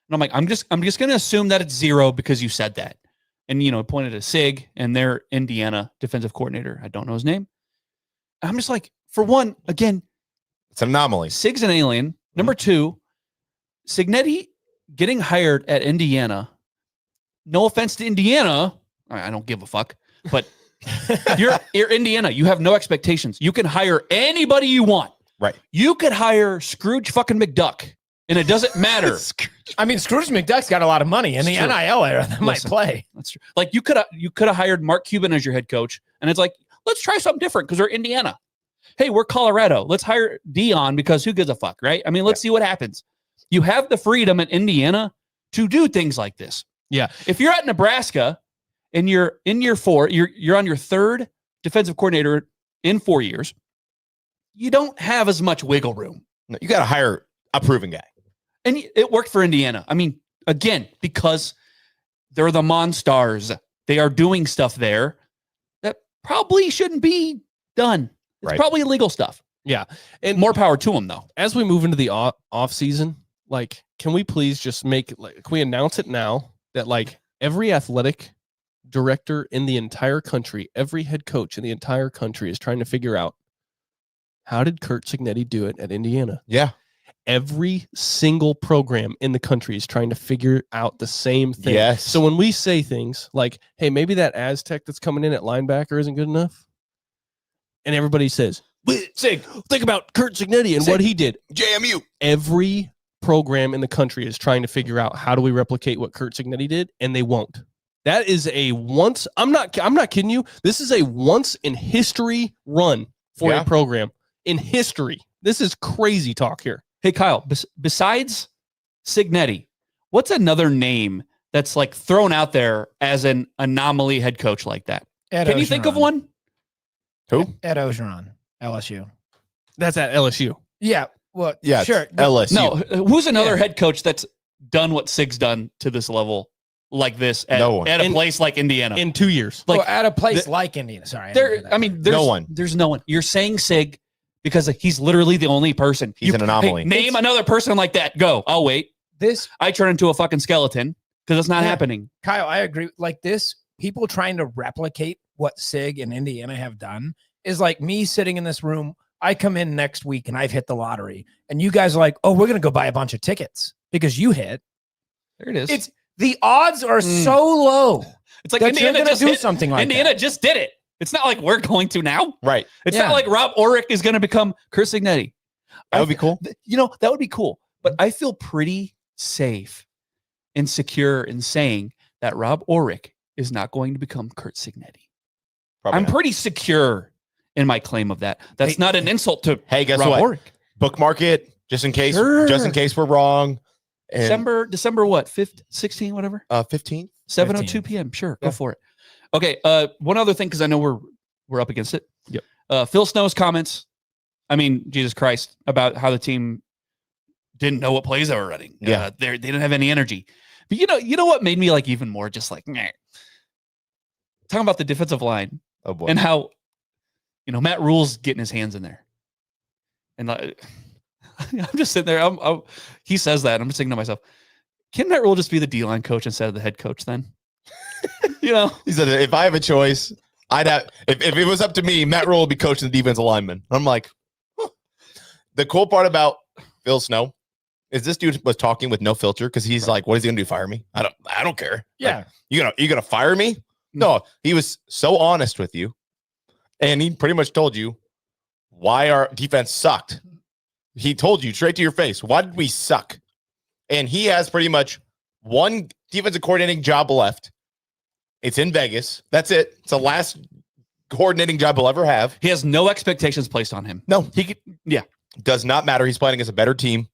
And I'm like, I'm just going to assume that it's 0 because you said that. And, pointed to Sig and their Indiana defensive coordinator. I don't know his name. And I'm just like, for one, again, It's an anomaly. Sig's an alien. Number 2, Signetti getting hired at Indiana. No offense to Indiana. I don't give a fuck. But you're Indiana. You have no expectations. You can hire anybody you want. Right. You could hire Scrooge fucking McDuck, and it doesn't matter. I mean, Scrooge McDuck's got a lot of money in the It's true. NIL era that might Listen. play. That's true. Like you could have hired Mark Cuban as your head coach, and it's like, let's try something different because we're Indiana. Hey, we're Colorado. Let's hire Dion because who gives a fuck, right? I mean, let's see what happens. You have the freedom in Indiana to do things like this. Yeah. If you're at Nebraska and you're in year 4, you're on your 3rd defensive coordinator in 4 years, you don't have as much wiggle room. No, you got to hire a proven guy. And it worked for Indiana. I mean, again, because they're the Monstars. They are doing stuff there that probably shouldn't be done. It's Right. probably illegal stuff. Yeah. And More power to them, though. as we move into the off season, like, can we please just can we announce it now that like every athletic director in the entire country, every head coach in the entire country is trying to figure out how did Kurt Signetti do it at Indiana? Yeah. Every single program in the country is trying to figure out the same thing. Yes. So when we say things like, hey, maybe that Aztec that's coming in at linebacker isn't good enough, and everybody says, Sig, think about Kurt Signetti and what he did. JMU. Every program in the country is trying to figure out how do we replicate what Kurt Signetti did, and they won't. That is a once. I'm not kidding you. This is a once in history run for Yeah. a program in history. This is crazy talk here. Hey, Kyle, besides Signetti, what's another name that's like thrown out there as an anomaly head coach like that? Ed Can you think of Ogeron. one? Who? Ed Ogeron, LSU. That's at LSU. Yeah. Well, Yeah. it's sure. LSU. No. Who's another Yeah. head coach that's done what Sig's done to this level like this at, No one. at a In- place like Indiana? In 2 years. like Well, at a place the- like Indiana. Sorry. didn't hear there, that. I mean, there's No one. There's no one. You're saying Sig because he's literally the only person. He's an anomaly. Hey, name another person like that. Go. I'll wait. this, I turn into a fucking skeleton because it's not Yeah. happening. Kyle, I agree. Like this, people trying to replicate what Sig and Indiana have done is like me sitting in this room. I come in next week and I've hit the lottery, and you guys are like, "Oh, we're gonna go buy a bunch of tickets because you hit." There it is. It's The odds are so low. It's like that Indiana you're gonna just do hit- something like Indiana that. just did it. It's not like we're going to now. Right. It's Yeah. not like Rob Orrick is going to become Kurt Signetti. That would be cool. That would be cool. But I feel pretty safe and secure in saying that Rob Orrick is not going to become Kurt Signetti. Probably I'm not. pretty secure in my claim of that. That's not an insult to Hey, guess Rob what? Orrick. Bookmark it just in case. Sure. Just in case we're wrong. And, December what? 5th, 16, whatever. 15th. 7:02 p.m. Sure, Yeah. go for it. Okay. One other thing, because I know we're up against it. Yep. Phil Snow's comments. I mean, Jesus Christ, about how the team didn't know what plays they were running. Yeah. They didn't have any energy. But you know what made me like even more just like meh. Talking about the defensive line Oh boy. and how Matt Rule's getting his hands in there, and I'm just sitting there. He says that, and I'm just thinking to myself, can Matt Rule just be the D-line coach instead of the head coach then? He said, if I have a choice, I'd have. If it was up to me, Matt Rule would be coaching the defensive lineman. I'm like, huh. The cool part about Phil Snow is this dude was talking with no filter because he's like, what is he gonna do? Fire me? I don't care. Yeah. Like, you gonna fire me? No, he was so honest with you, and he pretty much told you why our defense sucked. He told you straight to your face, why did we suck? And he has pretty much one defensive coordinating job left. It's in Vegas. That's it. It's the last coordinating job he'll ever have. He has no expectations placed on him. No, He could, yeah. does not matter. He's playing against a better team.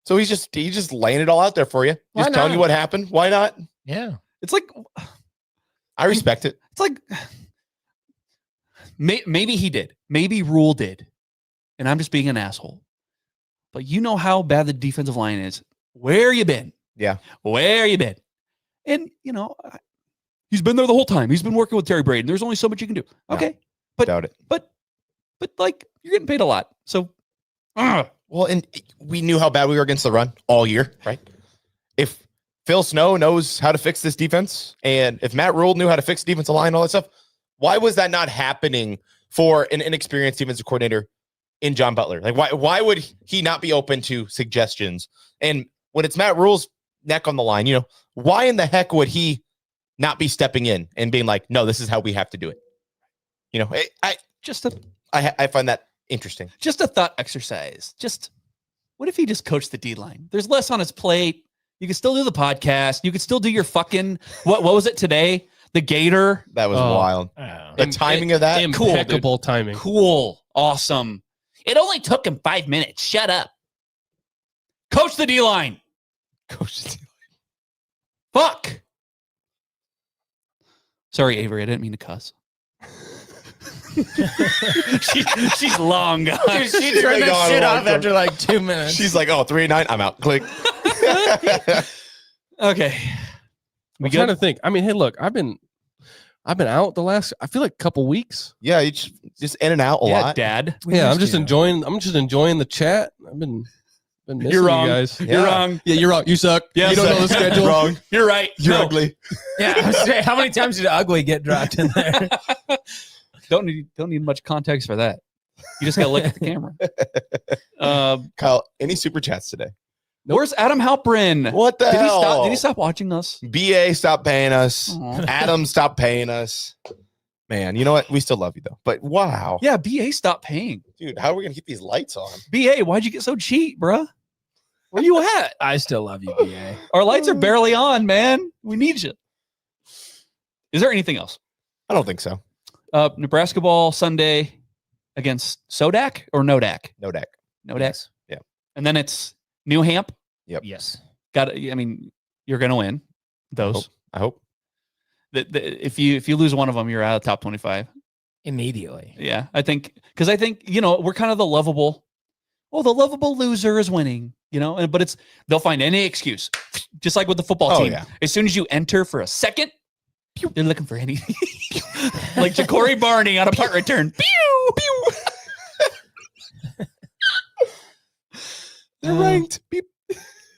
So he's just laying it all out there for you. Why Just telling not? you what happened. Why not? Yeah. It's like I respect it. it's like maybe he did. Maybe Rule did. And I'm just being an asshole. But you know how bad the defensive line is. Where you been? Yeah. Where you been? And he's been there the whole time. He's been working with Terry Braden. There's only so much you can do. Okay. Doubt it. But like you're getting paid a lot. So Well, and we knew how bad we were against the run all year, right? If Phil Snow knows how to fix this defense, and if Matt Rule knew how to fix the defensive line, all that stuff, why was that not happening for an inexperienced defensive coordinator in John Butler? Like, why would he not be open to suggestions? And when it's Matt Rule's neck on the line, why in the heck would he not be stepping in and being like, no, this is how we have to do it? I find that interesting. just a thought exercise. What if he just coached the D line? There's less on his plate. You can still do the podcast. You can still do your fucking what was it today? The Gator. That was Oh. wild. The timing of that, Cool, dude. Impeccable timing. Cool. Awesome. It only took him 5 minutes. Shut up. Coach the D line. Coach. Fuck. Sorry, Avery. I didn't mean to cuss. She's long gone. Dude, she turned Like, that oh, shit I off want after like 2 minutes. She's like, oh, 3-9, I'm out. Click. Okay. We I'm trying good? to think. I mean, hey, look, I've been out the last, I feel like couple weeks. Yeah, you just in and out a Yeah, lot. Dad. Yeah, I'm just enjoying the chat. I've been missing You're wrong. you guys. You're wrong. Yeah, you're wrong. You suck. Yeah, you don't know the schedule. Wrong. You're right. You're No. ugly. Yeah, I was saying, how many times did ugly get dropped in there? Don't need much context for that. You just gotta look at the camera. Kyle, any super chats today? Where's Adam Halprin? What the Did he hell? stop? Did he stop watching us? BA stopped paying us. Aw. Adam stopped paying us. Man, you know what? We still love you though. But wow. Yeah, BA stopped paying. Dude, how are we gonna keep these lights on? BA, why'd you get so cheap, bruh? Where you at? I still love you, BA. Our lights are barely on, man. We need you. Is there anything else? I don't think so. Nebraska ball Sunday against Sodak or Nodak? No deck. Nodak. Yes. Yeah. And then it's New Hamp. Yes. I mean, you're gonna win those. I hope. If you lose one of them, you're out of the top 25. Immediately. Yeah, I think we're kind of the lovable. Oh, the lovable loser is winning, but they'll find any excuse, just like with the football Oh, team. yeah. As soon as you enter for a second, they're looking for anything, like Ja'Cory Barney on a punt return. Pew pew. They're ranked. Beep.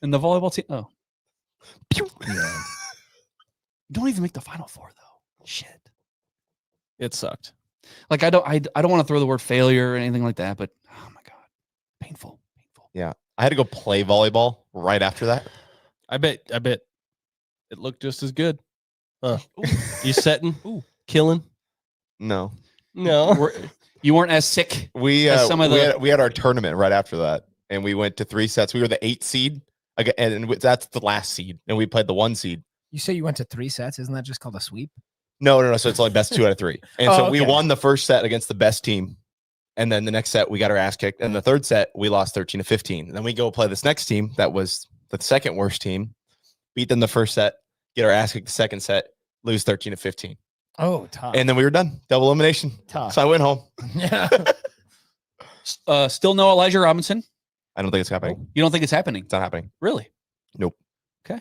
And the volleyball team. Oh, Pew. Yeah. don't even make the Final Four though. Shit. It sucked. Like I don't want to throw the word failure or anything like that, but oh my god, painful. Yeah. I had to go play volleyball right after that. I bet It looked just as good. Huh. You setting? Killing? No. No. You weren't as sick. We As some of we had our tournament right after that, and we went to 3 sets. We were the 8 seed, and that's the last seed, and we played the 1 seed. You say you went to 3 sets? Isn't that just called a sweep? No. So it's only best 2 out of 3, and so we okay. won the first set against the best team, and then the next set we got our ass kicked, and the third set we lost 13-15. Then we go play this next team that was the second worst team, beat them the first set, get our ass kicked the second set, lose 13-15. Oh, tough. And then we were done. Double elimination. Tough. So I went home. Yeah. Still no Elijah Robinson. I don't think it's happening. You don't think it's happening? It's not happening. Really? Nope. Okay.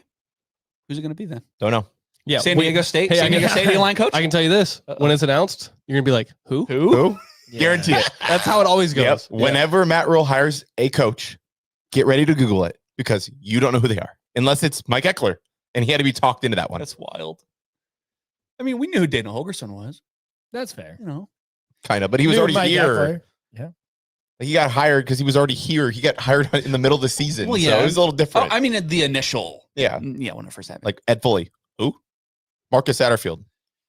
Who's it going to be then? Don't know. Yeah. San Diego State. Hey, San Diego State line coach. I can tell you this: when it's announced, you're gonna be like, "Who? Who? Yeah. Guarantee it. That's how it always Yep. goes." Whenever Matt Rule hires a coach, get ready to Google it because you don't know who they are unless it's Mike Eckler, and he had to be talked into that one. That's wild. I mean, we knew who Dana Holgerson was. That's fair. You know. Kind of, but he was Knew already Mike here. Eckler. Yeah. He got hired because he was already here. He got hired in the middle of the season. Well, So yeah. it was a little different. I mean, the initial. yeah. Yeah, when it first happened. Like Ed Foley. Who? Marcus Satterfield.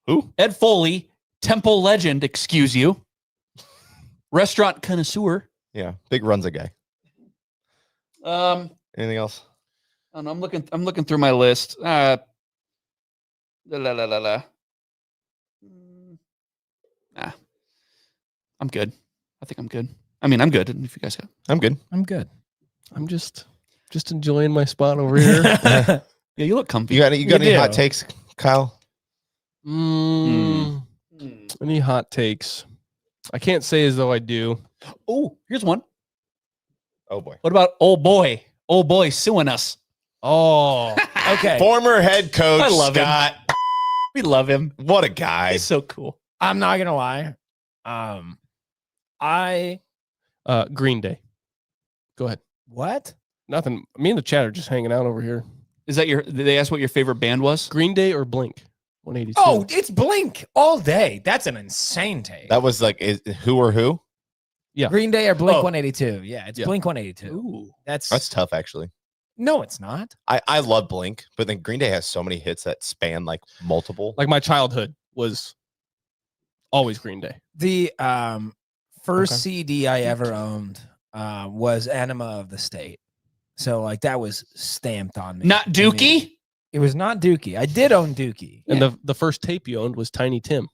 Who? Ed Foley, Temple legend, excuse you. Restaurant connoisseur. Yeah. Big Runza guy. Anything else? I don't know, I'm looking through my list. La la la la la. Nah. I'm good. I think I'm good. I mean, I'm good. If you guys go. I'm good. I'm good. I'm just enjoying my spot over here. Yeah, you look comfy. You got any do. hot takes, Kyle? Any hot takes? I can't say as though I do. Oh, here's one. Oh boy. What about old boy? Old boy suing us. Oh, Okay. Former head coach I love him. Scott. We love him. What a guy. He's so cool. I'm not gonna lie. I Green Day. Go ahead. what? Nothing. Me and the chat are just hanging out over here. Is that did they ask what your favorite band was? Green Day or Blink? 182. Oh, it's Blink all day. That's an insane take. That was like who or who? yeah. Green Day or Blink Oh. 182. Yeah, it's Yeah. Blink 182. Ooh. That's That's tough, actually. no, it's not. I love Blink, but then Green Day has so many hits that span like multiple. Like my childhood was always Green Day. The first Okay. CD I ever owned was Enema of the State. So like that was stamped on me. Not Dookie? It was not Dookie. I did own Dookie. And the first tape you owned was Tiny Tim.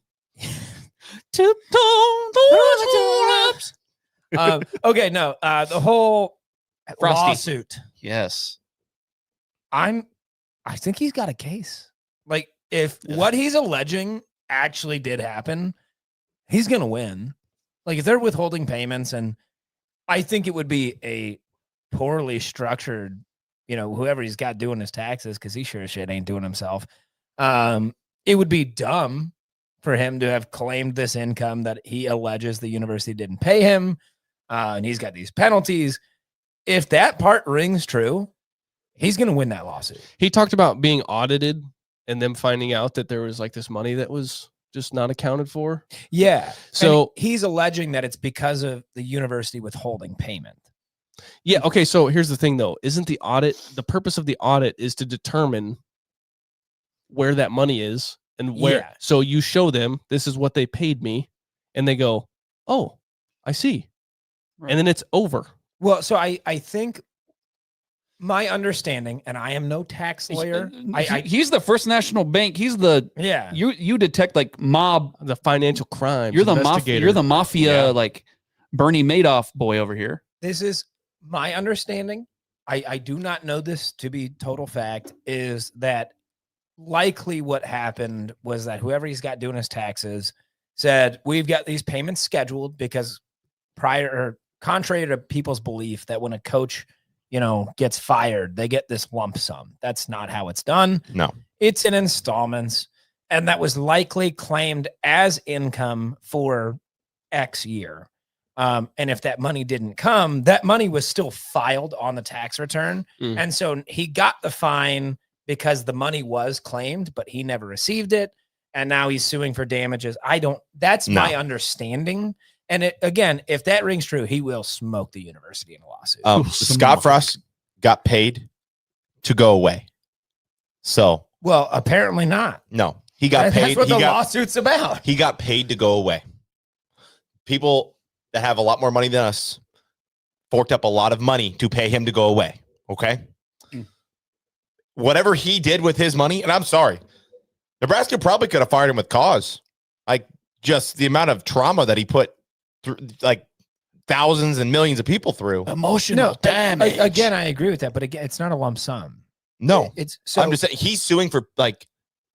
Okay, no. The whole Frosty. lawsuit. Yes. I think he's got a case. Like if what he's alleging actually did happen, he's gonna win. Like if they're withholding payments, and I think it would be a poorly structured, whoever he's got doing his taxes, because he sure as shit ain't doing himself. It would be dumb for him to have claimed this income that he alleges the university didn't pay him, and he's got these penalties. If that part rings true, he's going to win that lawsuit. He talked about being audited and them finding out that there was like this money that was just not accounted for. Yeah. So- And he's alleging that it's because of the university withholding payment. Yeah. Okay. So here's the thing, though. Isn't the purpose of the audit is to determine where that money is and where. Yeah. So you show them this is what they paid me, and they go, "Oh, I see," Right. and then it's over. Well, so I think my understanding, and I am no tax lawyer. He's the First National Bank. He's the Yeah. you detect like mob. The financial crime. You're the mafia. You're the mafia. Yeah. Like Bernie Madoff boy over here. This is my understanding. I do not know this to be total fact, is that likely what happened was that whoever he's got doing his taxes said, we've got these payments scheduled because contrary to people's belief that when a coach, gets fired, they get this lump sum. That's not how it's done. No. It's in installments. And that was likely claimed as income for X year. And if that money didn't come, that money was still filed on the tax return. Mm. And so he got the fine because the money was claimed, but he never received it. And now he's suing for damages. That's my understanding. And again, if that rings true, he will smoke the university in a lawsuit. Scott Frost got paid to go away. So Well, apparently not. No, he got paid. That's what he the got, lawsuit's about. He got paid to go away. People that have a lot more money than us forked up a lot of money to pay him to go away. Okay. Whatever he did with his money, and I'm sorry, Nebraska probably could have fired him with cause. Like, just the amount of trauma that he put through, like, thousands and millions of people through. Emotional damage. Again, I agree with that, but again, it's not a lump sum. No, It's so I'm just saying he's suing for like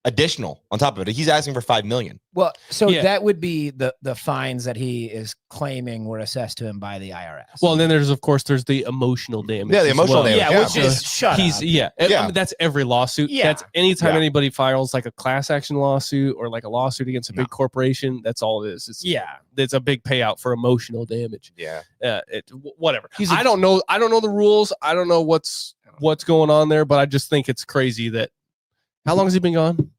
additional on top of it. He's asking for $5 million. well, so Yeah. that would be the fines that he is claiming were assessed to him by the IRS. Well, and then there's the emotional damage. Yeah, the as emotional well. damage. yeah, which is shut He's up. yeah, Yeah. I mean, that's every lawsuit. Yeah. That's anytime Yeah. anybody files like a class action lawsuit or like a lawsuit against a No. big corporation. That's all it is. Yeah. It's a big payout for emotional damage. Yeah. Whatever. He's a- I don't know. I don't know the rules. I don't know what's going on there, but I just think it's crazy that. How long has he been gone?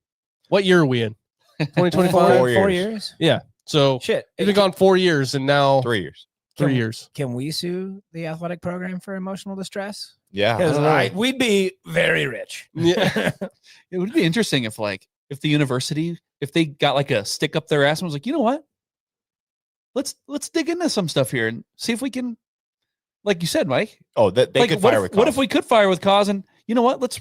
What year are we in? 2025. 4 4 years. years. So Shit. he's been gone 4 years, and now 3 years. 3 years. Can we sue the athletic program for emotional distress? Yeah. Because we'd be very rich. Yeah. It would be interesting if the university, if they got like a stick up their ass and was like, you know what? Let's dig into some stuff here and see if we can, like you said, Mike. Oh, that they Like, could what fire if, with what cause. if we could fire with cause? And you know what?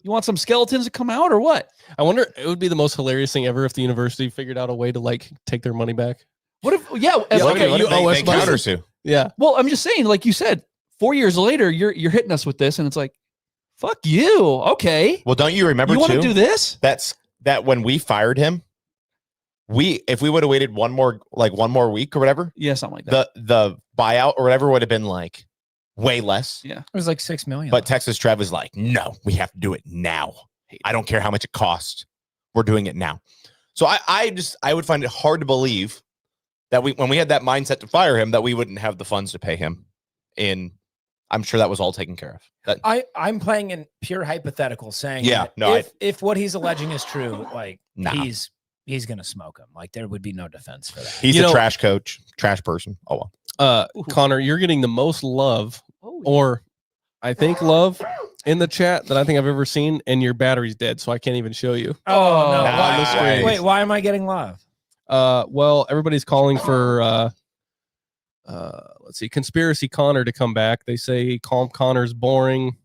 You want some skeletons to come out or what? I wonder. It would be the most hilarious thing ever if the university figured out a way to like take their money back. What if? Yeah. as What like if- a- what if you owe us they money. countersue? Yeah. well, I'm just saying, like you said, 4 years later, you're hitting us with this, and it's like, fuck you. Okay. Well, don't you remember You want to too? do this? That when we fired him, if we would have waited one more week or whatever, Yeah, something like that. the buyout or whatever would have been like way less. Yeah. It was like $6 million. But Texas Trev was like, no, we have to do it now. I don't care how much it costs. We're doing it now. So I would find it hard to believe that when we had that mindset to fire him, that we wouldn't have the funds to pay him. And I'm sure that was all taken care of. I'm playing in pure hypothetical, saying Yeah, that no, if what he's alleging is true, like Nah. he's gonna smoke him. Like there would be no defense for that. He's You a know- trash coach, trash person. Oh well. Connor, you're getting the most love, Oh, or I think love, in the chat that I think I've ever seen, and your battery's dead, so I can't even show you. Oh no! Nice. Wait, why am I getting love? Well, everybody's calling for let's see, Conspiracy Connor to come back. They say Connor's boring.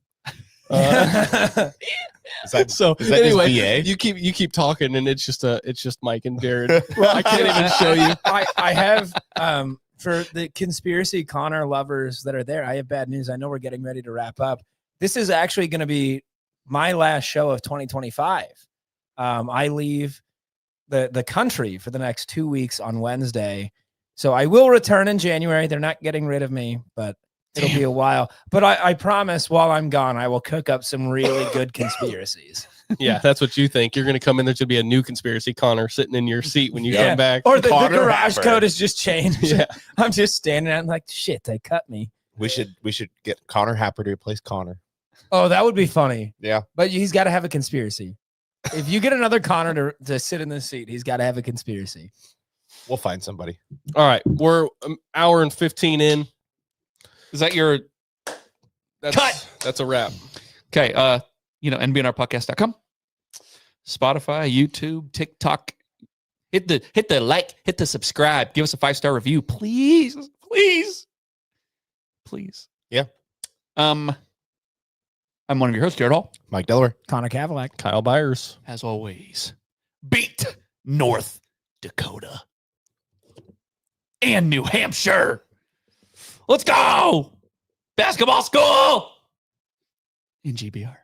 Is that, So is that anyway, his VA? you keep talking, and it's just Mike and Jared. I can't even show you. I have for the Conspiracy Connor lovers that are there. I have bad news. I know we're getting ready to wrap up. This is actually going to be my last show of 2025. I leave the country for the next 2 weeks on Wednesday. So I will return in January. They're not getting rid of me, but it'll be a while. But I promise while I'm gone, I will cook up some really good conspiracies. Yeah, that's what you think. You're going to come in. There should be a new Conspiracy Connor sitting in your seat when you Yeah. come back. Or the Connor garage Happer. code has just changed. Yeah. I'm just standing there. I'm like, shit, they cut me. We should get Connor Happer to replace Connor. Oh, that would be funny. Yeah. But he's got to have a conspiracy. If you get another Connor to sit in this seat, he's got to have a conspiracy. We'll find somebody. All right, we're an hour and 15 in. Is that your Cut. That's a wrap. okay? NBNRpodcast.com, Spotify, YouTube, TikTok. Hit the like, hit the subscribe, give us a 5-star review, please. Yeah. I'm one of your hosts, Jared Hall. Mike Delaware. Connor Cavalack. Kyle Byers. As always, beat North Dakota and New Hampshire. Let's go! Basketball school in GBR.